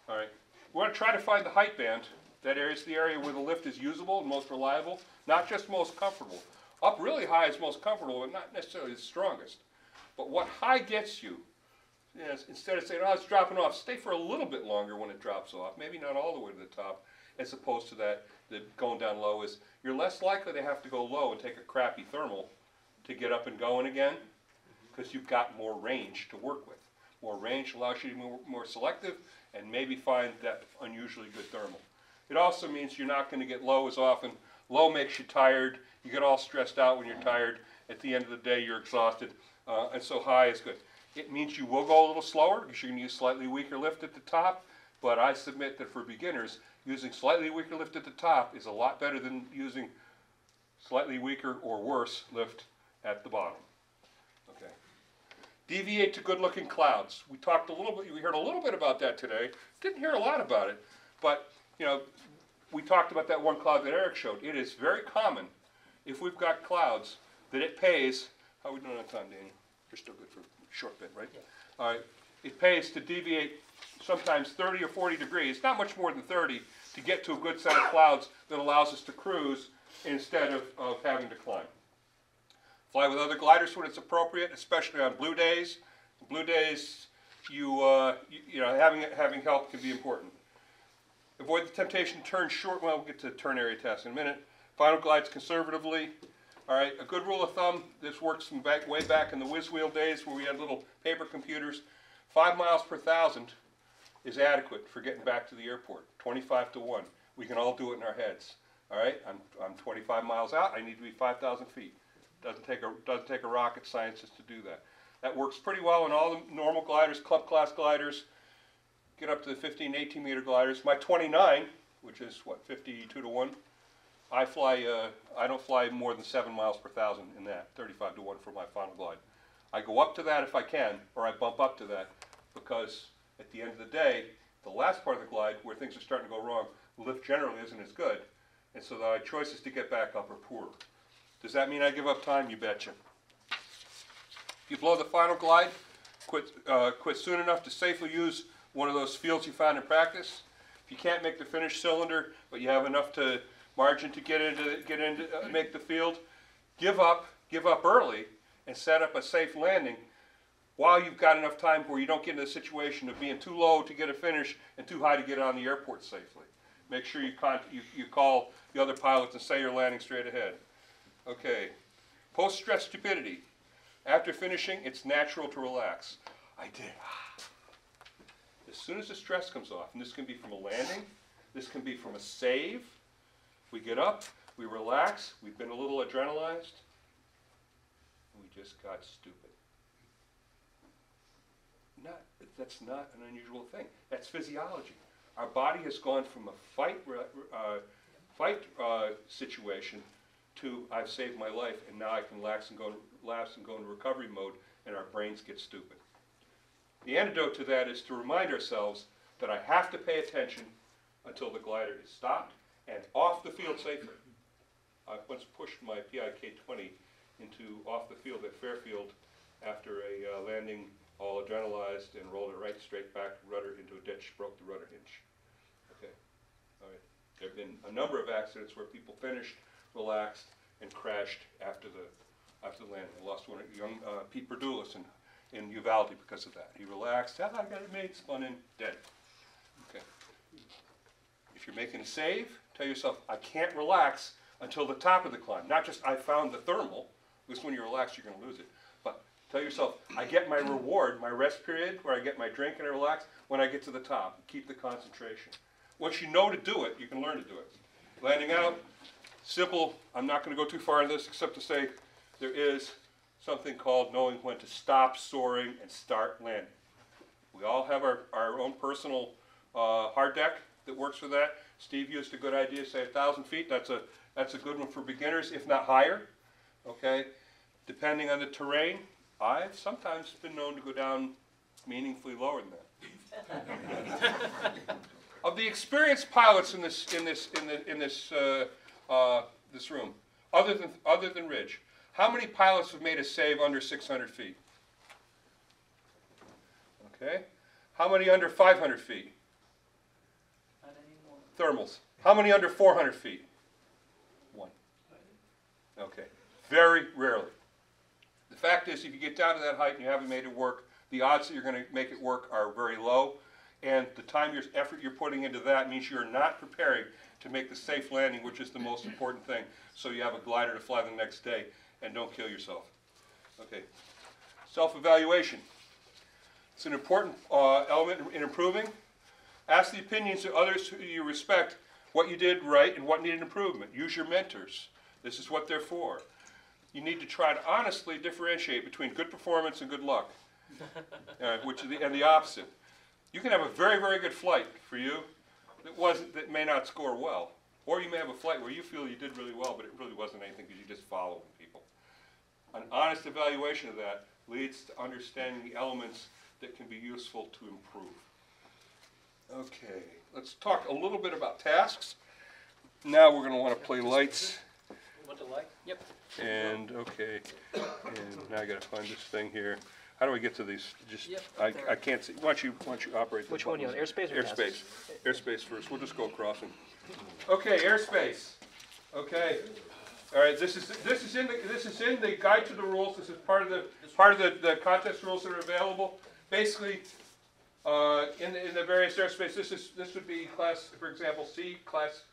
Speaker 2: All right, we want to try to find the height band. That area is the area where the lift is usable and most reliable, not just most comfortable. Up really high is most comfortable, but not necessarily the strongest. But what high gets you, instead of saying, oh, it's dropping off, stay for a little bit longer when it drops off, maybe not all the way to the top, as opposed to that, the going down low is, you're less likely to have to go low and take a crappy thermal to get up and going again, because you've got more range to work with. More range allows you to be more selective and maybe find that unusually good thermal. It also means you're not going to get low as often. Low makes you tired. You get all stressed out when you're tired. At the end of the day, you're exhausted. And so high is good. It means you will go a little slower because you're going to use slightly weaker lift at the top. But I submit that for beginners, using slightly weaker lift at the top is a lot better than using slightly weaker or worse lift at the bottom. Okay. Deviate to good-looking clouds. We talked a little bit. We heard a little bit about that today. Didn't hear a lot about it, but you know, we talked about that one cloud that Eric showed. It is very common, if we've got clouds, that it pays. How are we doing on time, Daniel? You're still good for a short bit, right? Yeah. All right. It pays to deviate sometimes 30 or 40 degrees, not much more than 30, to get to a good set of clouds that allows us to cruise instead of having to climb. Fly with other gliders when it's appropriate, especially on blue days. Blue days, you know, having help can be important. Avoid the temptation to turn short. Well, we'll get to turn area tasks in a minute. Final glides conservatively. All right, a good rule of thumb, this works from way back in the whiz wheel days where we had little paper computers. 5 miles per thousand is adequate for getting back to the airport, 25 to 1. We can all do it in our heads. All right, I'm 25 miles out, I need to be 5,000 feet. Doesn't take a rocket scientist to do that. That works pretty well in all the normal gliders, club class gliders, get up to the 15, 18 meter gliders. My 29, which is what, 52 to 1, I don't fly more than 7 miles per thousand in that, 35 to 1 for my final glide. I go up to that if I can, or I bump up to that, because at the end of the day, the last part of the glide, where things are starting to go wrong, the lift generally isn't as good, and so the choices to get back up are poorer. Does that mean I give up time? You betcha. If you blow the final glide, quit soon enough to safely use one of those fields you found in practice. If you can't make the finished cylinder, but you have enough to margin to get into make the field, give up early and set up a safe landing. while you've got enough time where you don't get into the situation of being too low to get a finish and too high to get on the airport safely. Make sure you call the other pilots and say you're landing straight ahead. Okay. Post-stress stupidity. After finishing, it's natural to relax. I did. As soon as the stress comes off, and this can be from a landing, this can be from a save, we get up, we relax, we've been a little adrenalized, and we just got stupid. That's not an unusual thing. That's physiology. Our body has gone from a fight situation to I've saved my life, and now I can relax and go into recovery mode, and our brains get stupid. The antidote to that is to remind ourselves that I have to pay attention until the glider is stopped and off the field safely. I once pushed my PIK-20 into off the field at Fairfield after a landing, all adrenalized, and rolled it right straight back, rudder into a ditch, broke the rudder hinge. Okay, all right. There have been a number of accidents where people finished, relaxed, and crashed after the landing. I lost one, young Pete Berdulis in Uvalde because of that. He relaxed, I got it made, spun in, dead. Okay. If you're making a save, tell yourself, I can't relax until the top of the climb. Not just I found the thermal, because when you relax, you're going to lose it. But tell yourself, I get my reward, my rest period, where I get my drink and I relax, when I get to the top. Keep the concentration. Once you know to do it, you can learn to do it. Landing out, simple. I'm not going to go too far in this except to say there is something called knowing when to stop soaring and start landing. We all have our own personal hard deck that works for that. Steve used a good idea, say 1,000 feet. That's a good one for beginners, if not higher. Okay, depending on the terrain, I've sometimes been known to go down meaningfully lower than that. Of the experienced pilots in this room, other than Ridge, how many pilots have made a save under 600 feet? Okay. How many under 500 feet?
Speaker 6: Not anymore.
Speaker 2: Thermals. How many under 400 feet? One. Okay. Very rarely. The fact is, if you get down to that height and you haven't made it work, the odds that you're going to make it work are very low. And the effort you're putting into that means you're not preparing to make the safe landing, which is the most important thing. So you have a glider to fly the next day, and don't kill yourself. Okay. Self-evaluation. It's an important element in improving. Ask the opinions of others who you respect what you did right and what needed improvement. Use your mentors. This is what they're for. You need to try to honestly differentiate between good performance and good luck, and the opposite. You can have a very, very good flight for you that may not score well. Or you may have a flight where you feel you did really well, but it really wasn't anything because you just followed people. An honest evaluation of that leads to understanding the elements that can be useful to improve. Okay, let's talk a little bit about tasks. Now we're going to want to play lights.
Speaker 6: What to like? Yep.
Speaker 2: And okay, and now I got to find this thing here. How do I get to these? Just
Speaker 6: Yep,
Speaker 2: I can't see. Why don't you operate?
Speaker 6: Which one do you want? Airspace or
Speaker 2: Airspace.
Speaker 6: tasks?
Speaker 2: Airspace first. We'll just go across them. Okay, airspace. Okay. All right. This is in the guide to the rules. This is part of the contest rules that are available. Basically, in the various airspace, this would be class, for example, C class,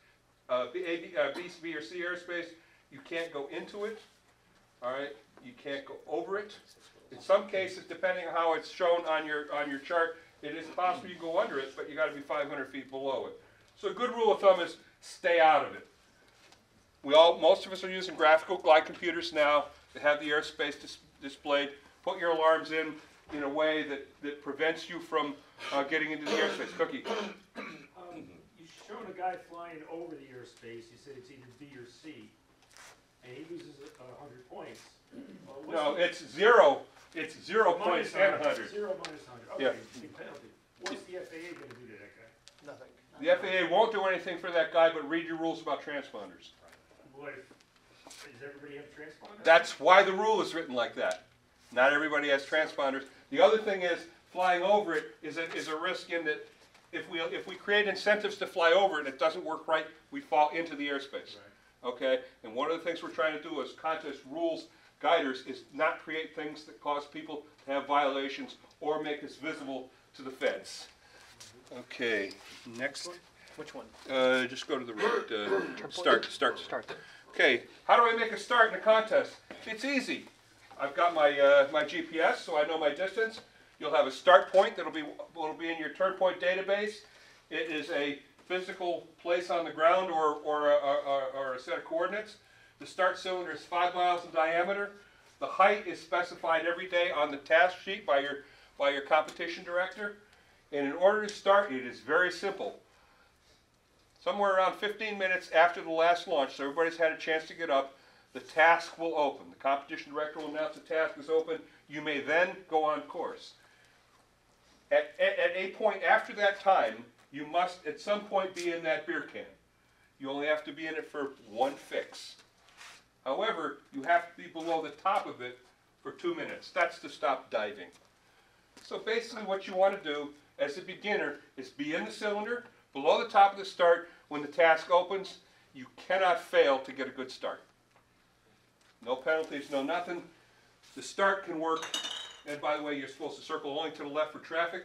Speaker 2: B, or C airspace. You can't go into it. All right. You can't go over it. In some cases, depending on how it's shown on your chart, it is possible you go under it, but you got to be 500 feet below it. So a good rule of thumb is stay out of it. Most of us are using graphical glide computers now that have the airspace displayed. Put your alarms in a way that prevents you from getting into the airspace. Cookie.
Speaker 4: You've shown a guy flying over the airspace. You said it's either B or C, and he loses 100 points.
Speaker 2: No, it's 0. It's 0 points and 100.
Speaker 4: 0 minus 100. Okay,
Speaker 2: Yeah.
Speaker 4: big penalty. What's the FAA going to do to that guy?
Speaker 6: Nothing.
Speaker 2: The FAA won't do anything for that guy, but read your rules about transponders.
Speaker 4: What if, does everybody have transponders?
Speaker 2: That's why the rule is written like that. Not everybody has transponders. The other thing is, flying over it is a risk in that if we create incentives to fly over it and it doesn't work right, we fall into the airspace.
Speaker 4: Right.
Speaker 2: Okay? And one of the things we're trying to do is contest rules guiders is not create things that cause people to have violations or make us visible to the feds. Okay, next.
Speaker 6: Which one?
Speaker 2: Just go to the right. Start.
Speaker 6: Start.
Speaker 2: Okay, how do I make a start in a contest? It's easy. I've got my my GPS, so I know my distance. You'll have a start point that'll be in your turn point database. It is a physical place on the ground or a set of coordinates. The start cylinder is 5 miles in diameter. The height is specified every day on the task sheet by your competition director. And in order to start, it is very simple. Somewhere around 15 minutes after the last launch, so everybody's had a chance to get up, the task will open. The competition director will announce the task is open. You may then go on course. At a point after that time, you must at some point be in that beer can. You only have to be in it for one fix. However, you have to be below the top of it for 2 minutes. That's to stop diving. So basically what you want to do as a beginner is be in the cylinder, below the top of the start. When the task opens, you cannot fail to get a good start. No penalties, no nothing. The start can work, and by the way, you're supposed to circle only to the left for traffic.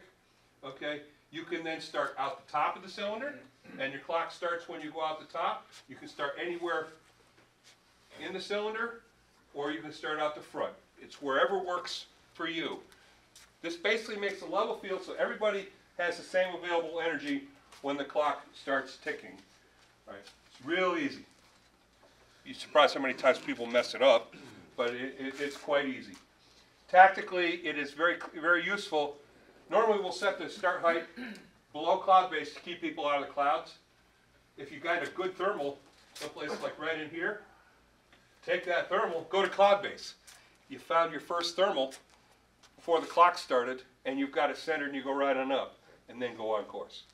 Speaker 2: Okay? You can then start out the top of the cylinder, and your clock starts when you go out the top. You can start anywhere in the cylinder, or you can start out the front. It's wherever works for you. This basically makes a level field so everybody has the same available energy when the clock starts ticking. Right? It's real easy. You're surprised how many times people mess it up, but it's quite easy. Tactically, it is very, very useful. Normally we'll set the start height below cloud base to keep people out of the clouds. If you got a good thermal, someplace like right in here, take that thermal, go to cloud base. You found your first thermal before the clock started, and you've got it centered, and you go right on up, and then go on course.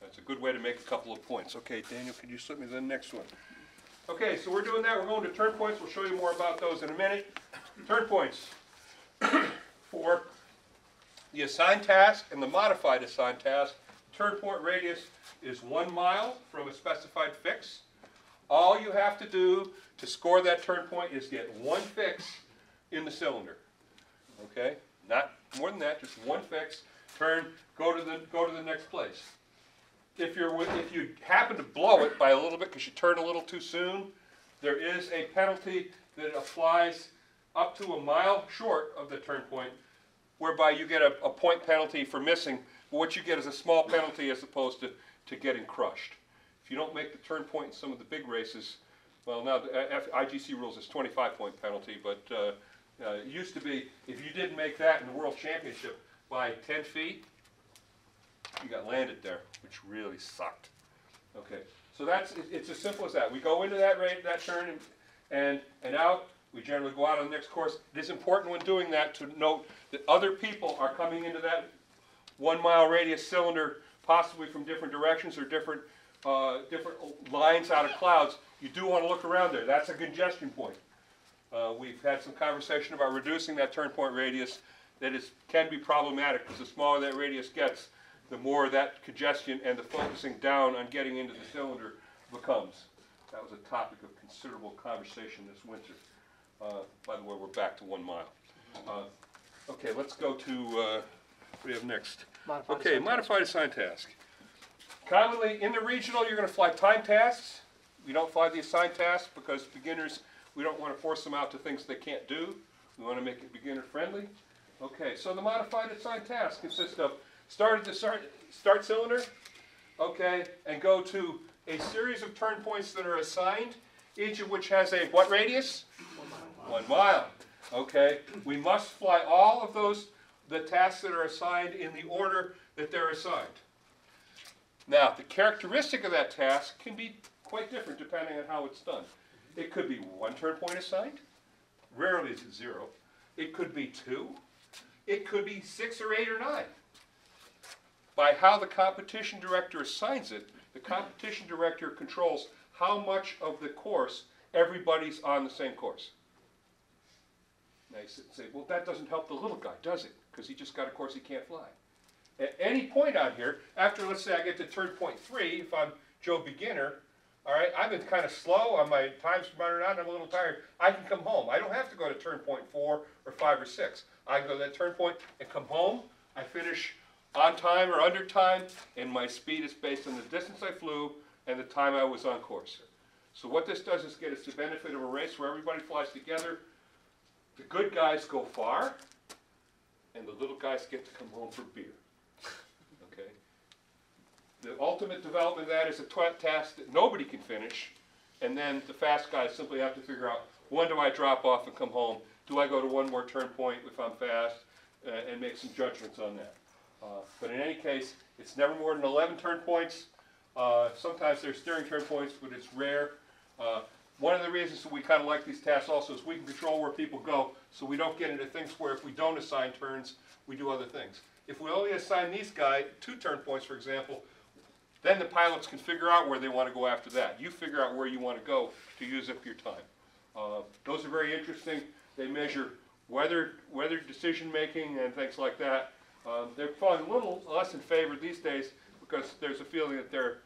Speaker 2: That's a good way to make a couple of points. Okay, Daniel, could you slip me to the next one? Okay, so we're doing that. We're going to turn points. We'll show you more about those in a minute. Turn points for the assigned task and the modified assigned task. Turn point radius is 1 mile from a specified fix. All you have to do to score that turn point is get one fix in the cylinder. Okay, not more than that, just one fix. Turn, go to the next place. If you happen to blow it by a little bit because you turn a little too soon, there is a penalty that applies up to 1 mile short of the turn point, whereby you get a point penalty for missing. But what you get is a small penalty as opposed to getting crushed. If you don't make the turn point in some of the big races, well, now the IGC rules is 25-point penalty, but it used to be if you didn't make that in the World Championship by 10 feet, you got landed there, which really sucked. Okay, so it's as simple as that. We go into that turn and out. We generally go out on the next course. It is important when doing that to note that other people are coming into that 1 mile radius cylinder, possibly from different directions or different lines out of clouds. You do want to look around there. That's a congestion point. We've had some conversation about reducing that turn point radius. That can be problematic because the smaller that radius gets, the more that congestion and the focusing down on getting into the cylinder becomes. That was a topic of considerable conversation this winter. By the way, we're back to 1 mile. Okay, let's go to, what do we have next? Modified assigned task. Commonly in the regional, you're going to fly time tasks. We don't fly the assigned tasks because beginners, we don't want to force them out to things they can't do. We want to make it beginner friendly. Okay, so the modified assigned task consists of start cylinder, okay, and go to a series of turn points that are assigned, each of which has a what radius? 1 mile. Okay, we must fly all of the tasks that are assigned in the order that they're assigned. Now, the characteristic of that task can be quite different depending on how it's done. It could be 1 turn point assigned. Rarely is it 0. It could be 2. It could be 6 or 8 or 9. By how the competition director assigns it, the competition director controls how much of the course everybody's on the same course. Now you say, well, that doesn't help the little guy, does it? Because he just got a course he can't fly. At any point out here, after, let's say, I get to turn point 3, if I'm Joe Beginner, all right, I've been kind of slow on my time's running out and I'm a little tired. I can come home. I don't have to go to turn point 4 or 5 or 6. I can go to that turn point and come home. I finish on time or under time, and my speed is based on the distance I flew and the time I was on course. So what this does is get us the benefit of a race where everybody flies together. The good guys go far, and the little guys get to come home for beer. Okay? The ultimate development of that is a task that nobody can finish, and then the fast guys simply have to figure out, when do I drop off and come home? Do I go to one more turn point if I'm fast, and make some judgments on that. But in any case, it's never more than 11 turn points. Sometimes there's steering turn points, but it's rare. One of the reasons we kind of like these tasks also is we can control where people go, so we don't get into things where if we don't assign turns, we do other things. If we only assign these guys 2 turn points, for example, then the pilots can figure out where they want to go after that. You figure out where you want to go to use up your time. Those are very interesting. They measure weather decision making and things like that. They're falling a little less in favor these days because there's a feeling that they're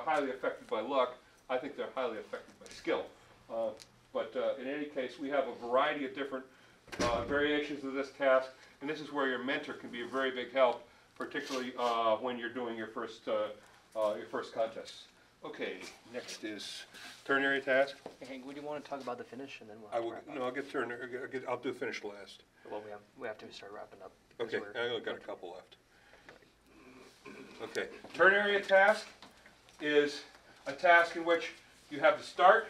Speaker 2: highly affected by luck. I think they're highly affected by skill. But in any case, we have a variety of different variations of this task, and this is where your mentor can be a very big help, particularly when you're doing your first contests. Okay, next is turn area task.
Speaker 6: Hey, would you want to talk about the finish and then we'll
Speaker 2: I will.
Speaker 6: wrap up?
Speaker 2: No, I'll get turn. I'll do finish last.
Speaker 6: Well, we have to start wrapping up. because
Speaker 2: Okay,
Speaker 6: we're-
Speaker 2: I only got a couple left. Okay, turn area task is a task in which you have the start,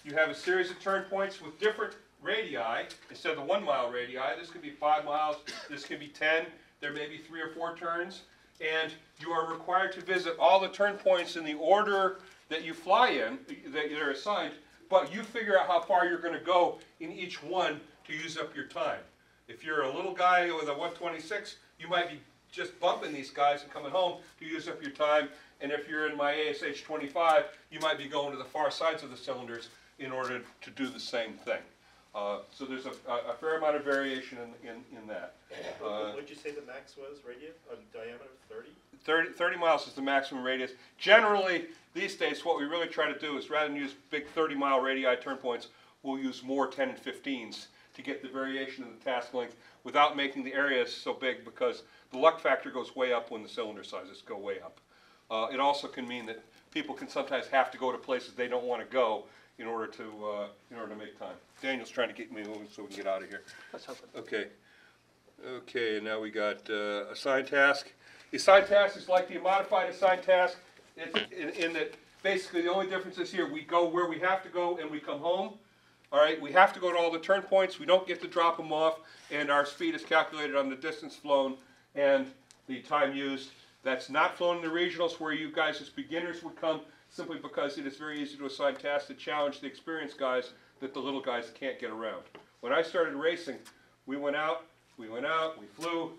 Speaker 2: you have a series of turn points with different radii instead of the 1 mile radii. This could be 5 miles, this could be 10, there may be 3 or 4 turns, and you are required to visit all the turn points in the order that you fly in, that you're assigned, but you figure out how far you're going to go in each one to use up your time. If you're a little guy with a 126, you might be just bumping these guys and coming home to use up your time. And if you're in my ASH 25, you might be going to the far sides of the cylinders in order to do the same thing. So there's a fair amount of variation in that.
Speaker 3: What did you say the max was, radius, diameter, 30?
Speaker 2: 30 miles is the maximum radius. Generally, these days, what we really try to do is rather than use big 30-mile radii turn points, we'll use more 10 and 15s to get the variation in the task length without making the areas so big, because the luck factor goes way up when the cylinder sizes go way up. It also can mean that people can sometimes have to go to places they don't want to go in order to make time. Daniel's trying to get me moving so we can get out of here.
Speaker 6: Let's hope it.
Speaker 2: Okay. Okay, now we got assigned task. The assigned task is like the modified assigned task in that basically the only difference is here we go where we have to go and we come home. All right, we have to go to all the turn points. We don't get to drop them off, and our speed is calculated on the distance flown and the time used. That's not flown in the regionals where you guys as beginners would come, simply because it is very easy to assign tasks that challenge the experienced guys that the little guys can't get around. When I started racing, we went out, we flew.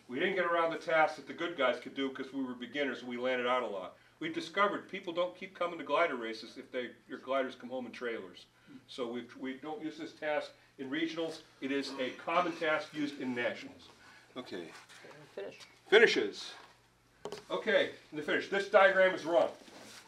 Speaker 2: We didn't get around the tasks that the good guys could do because we were beginners and we landed out a lot. We discovered people don't keep coming to glider races if your gliders come home in trailers. So we don't use this task in regionals. It is a common task used in nationals. Okay.
Speaker 6: Finish.
Speaker 2: Finishes. Okay, the finish. This diagram is wrong.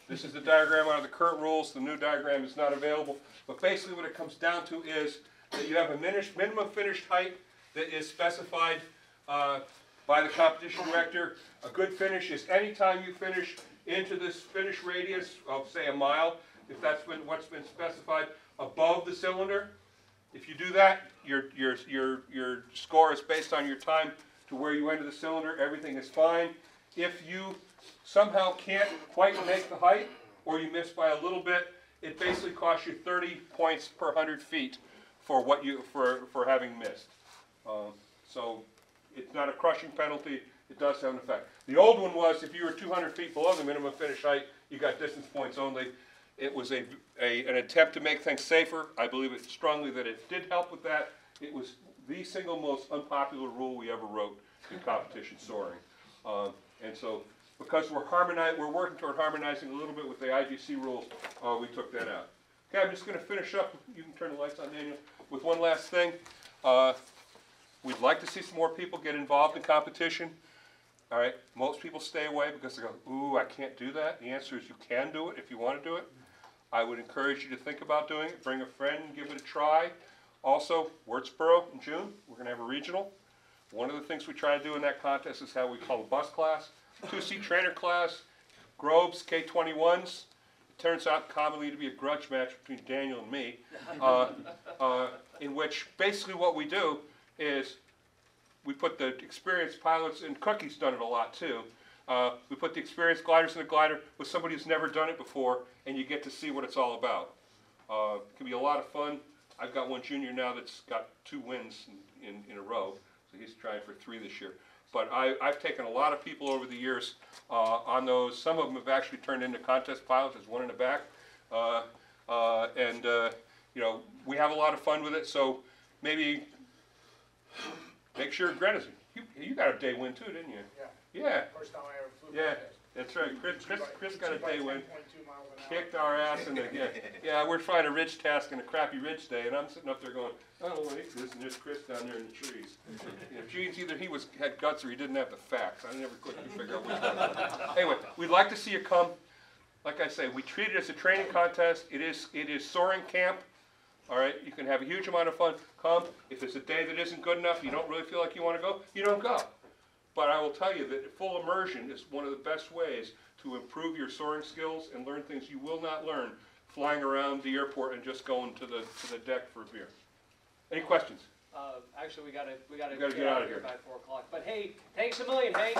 Speaker 2: This is the diagram out of the current rules. The new diagram is not available. But basically what it comes down to is that you have a minimum finished height that is specified by the competition director. A good finish is any time you finish into this finish radius of, say, a mile, if that's what's been specified, above the cylinder. If you do that, your score is based on your time to where you enter the cylinder. Everything is fine. If you somehow can't quite make the height, or you miss by a little bit, it basically costs you 30 points per 100 feet for what for having missed. So it's not a crushing penalty. It does have an effect. The old one was if you were 200 feet below the minimum finish height, you got distance points only. It was an attempt to make things safer. I believe it strongly that it did help with that. It was the single most unpopular rule we ever wrote in competition soaring. And so because we're working toward harmonizing a little bit with the IGC rules, we took that out. Okay, I'm just going to finish up. You can turn the lights on, Daniel, with one last thing. We'd like to see some more people get involved in competition. All right, most people stay away because they go, ooh, I can't do that. The answer is you can do it if you want to do it. I would encourage you to think about doing it. Bring a friend and give it a try. Also, Wurtsboro in June, we're going to have a regional. One of the things we try to do in that contest is how we call a bus class, 2-seat trainer class, Groves, K-21s. It turns out commonly to be a grudge match between Daniel and me, in which basically what we do is we put the experienced pilots, and Cookie's done it a lot too. We put the experienced gliders in a glider with somebody who's never done it before, and you get to see what it's all about. It can be a lot of fun. I've got one junior now that's got 2 wins in a row, so he's trying for 3 this year. But I've taken a lot of people over the years on those. Some of them have actually turned into contest pilots. There's one in the back. You know, we have a lot of fun with it, so maybe make sure Greta's, you got a day win too, didn't you? Yeah.
Speaker 7: First time I ever flew.
Speaker 2: Yeah, that's right. Chris got a day win. Kicked our ass in the, yeah, we're trying a ridge task and a crappy ridge day, and I'm sitting up there going, oh, wait, this, and there's Chris down there in the trees. You know, geez, either he had guts or he didn't have the facts. I never could figure out which one. Anyway, we'd like to see you come. Like I say, we treat it as a training contest. It is soaring camp. All right, you can have a huge amount of fun. Come. If it's a day that isn't good enough, you don't really feel like you want to go, you don't go. But I will tell you that full immersion is one of the best ways to improve your soaring skills and learn things you will not learn flying around the airport and just going to the deck for a beer. Any questions?
Speaker 1: Actually, we gotta
Speaker 2: get out of here
Speaker 1: by 4 o'clock. But hey, thanks a million, Hank.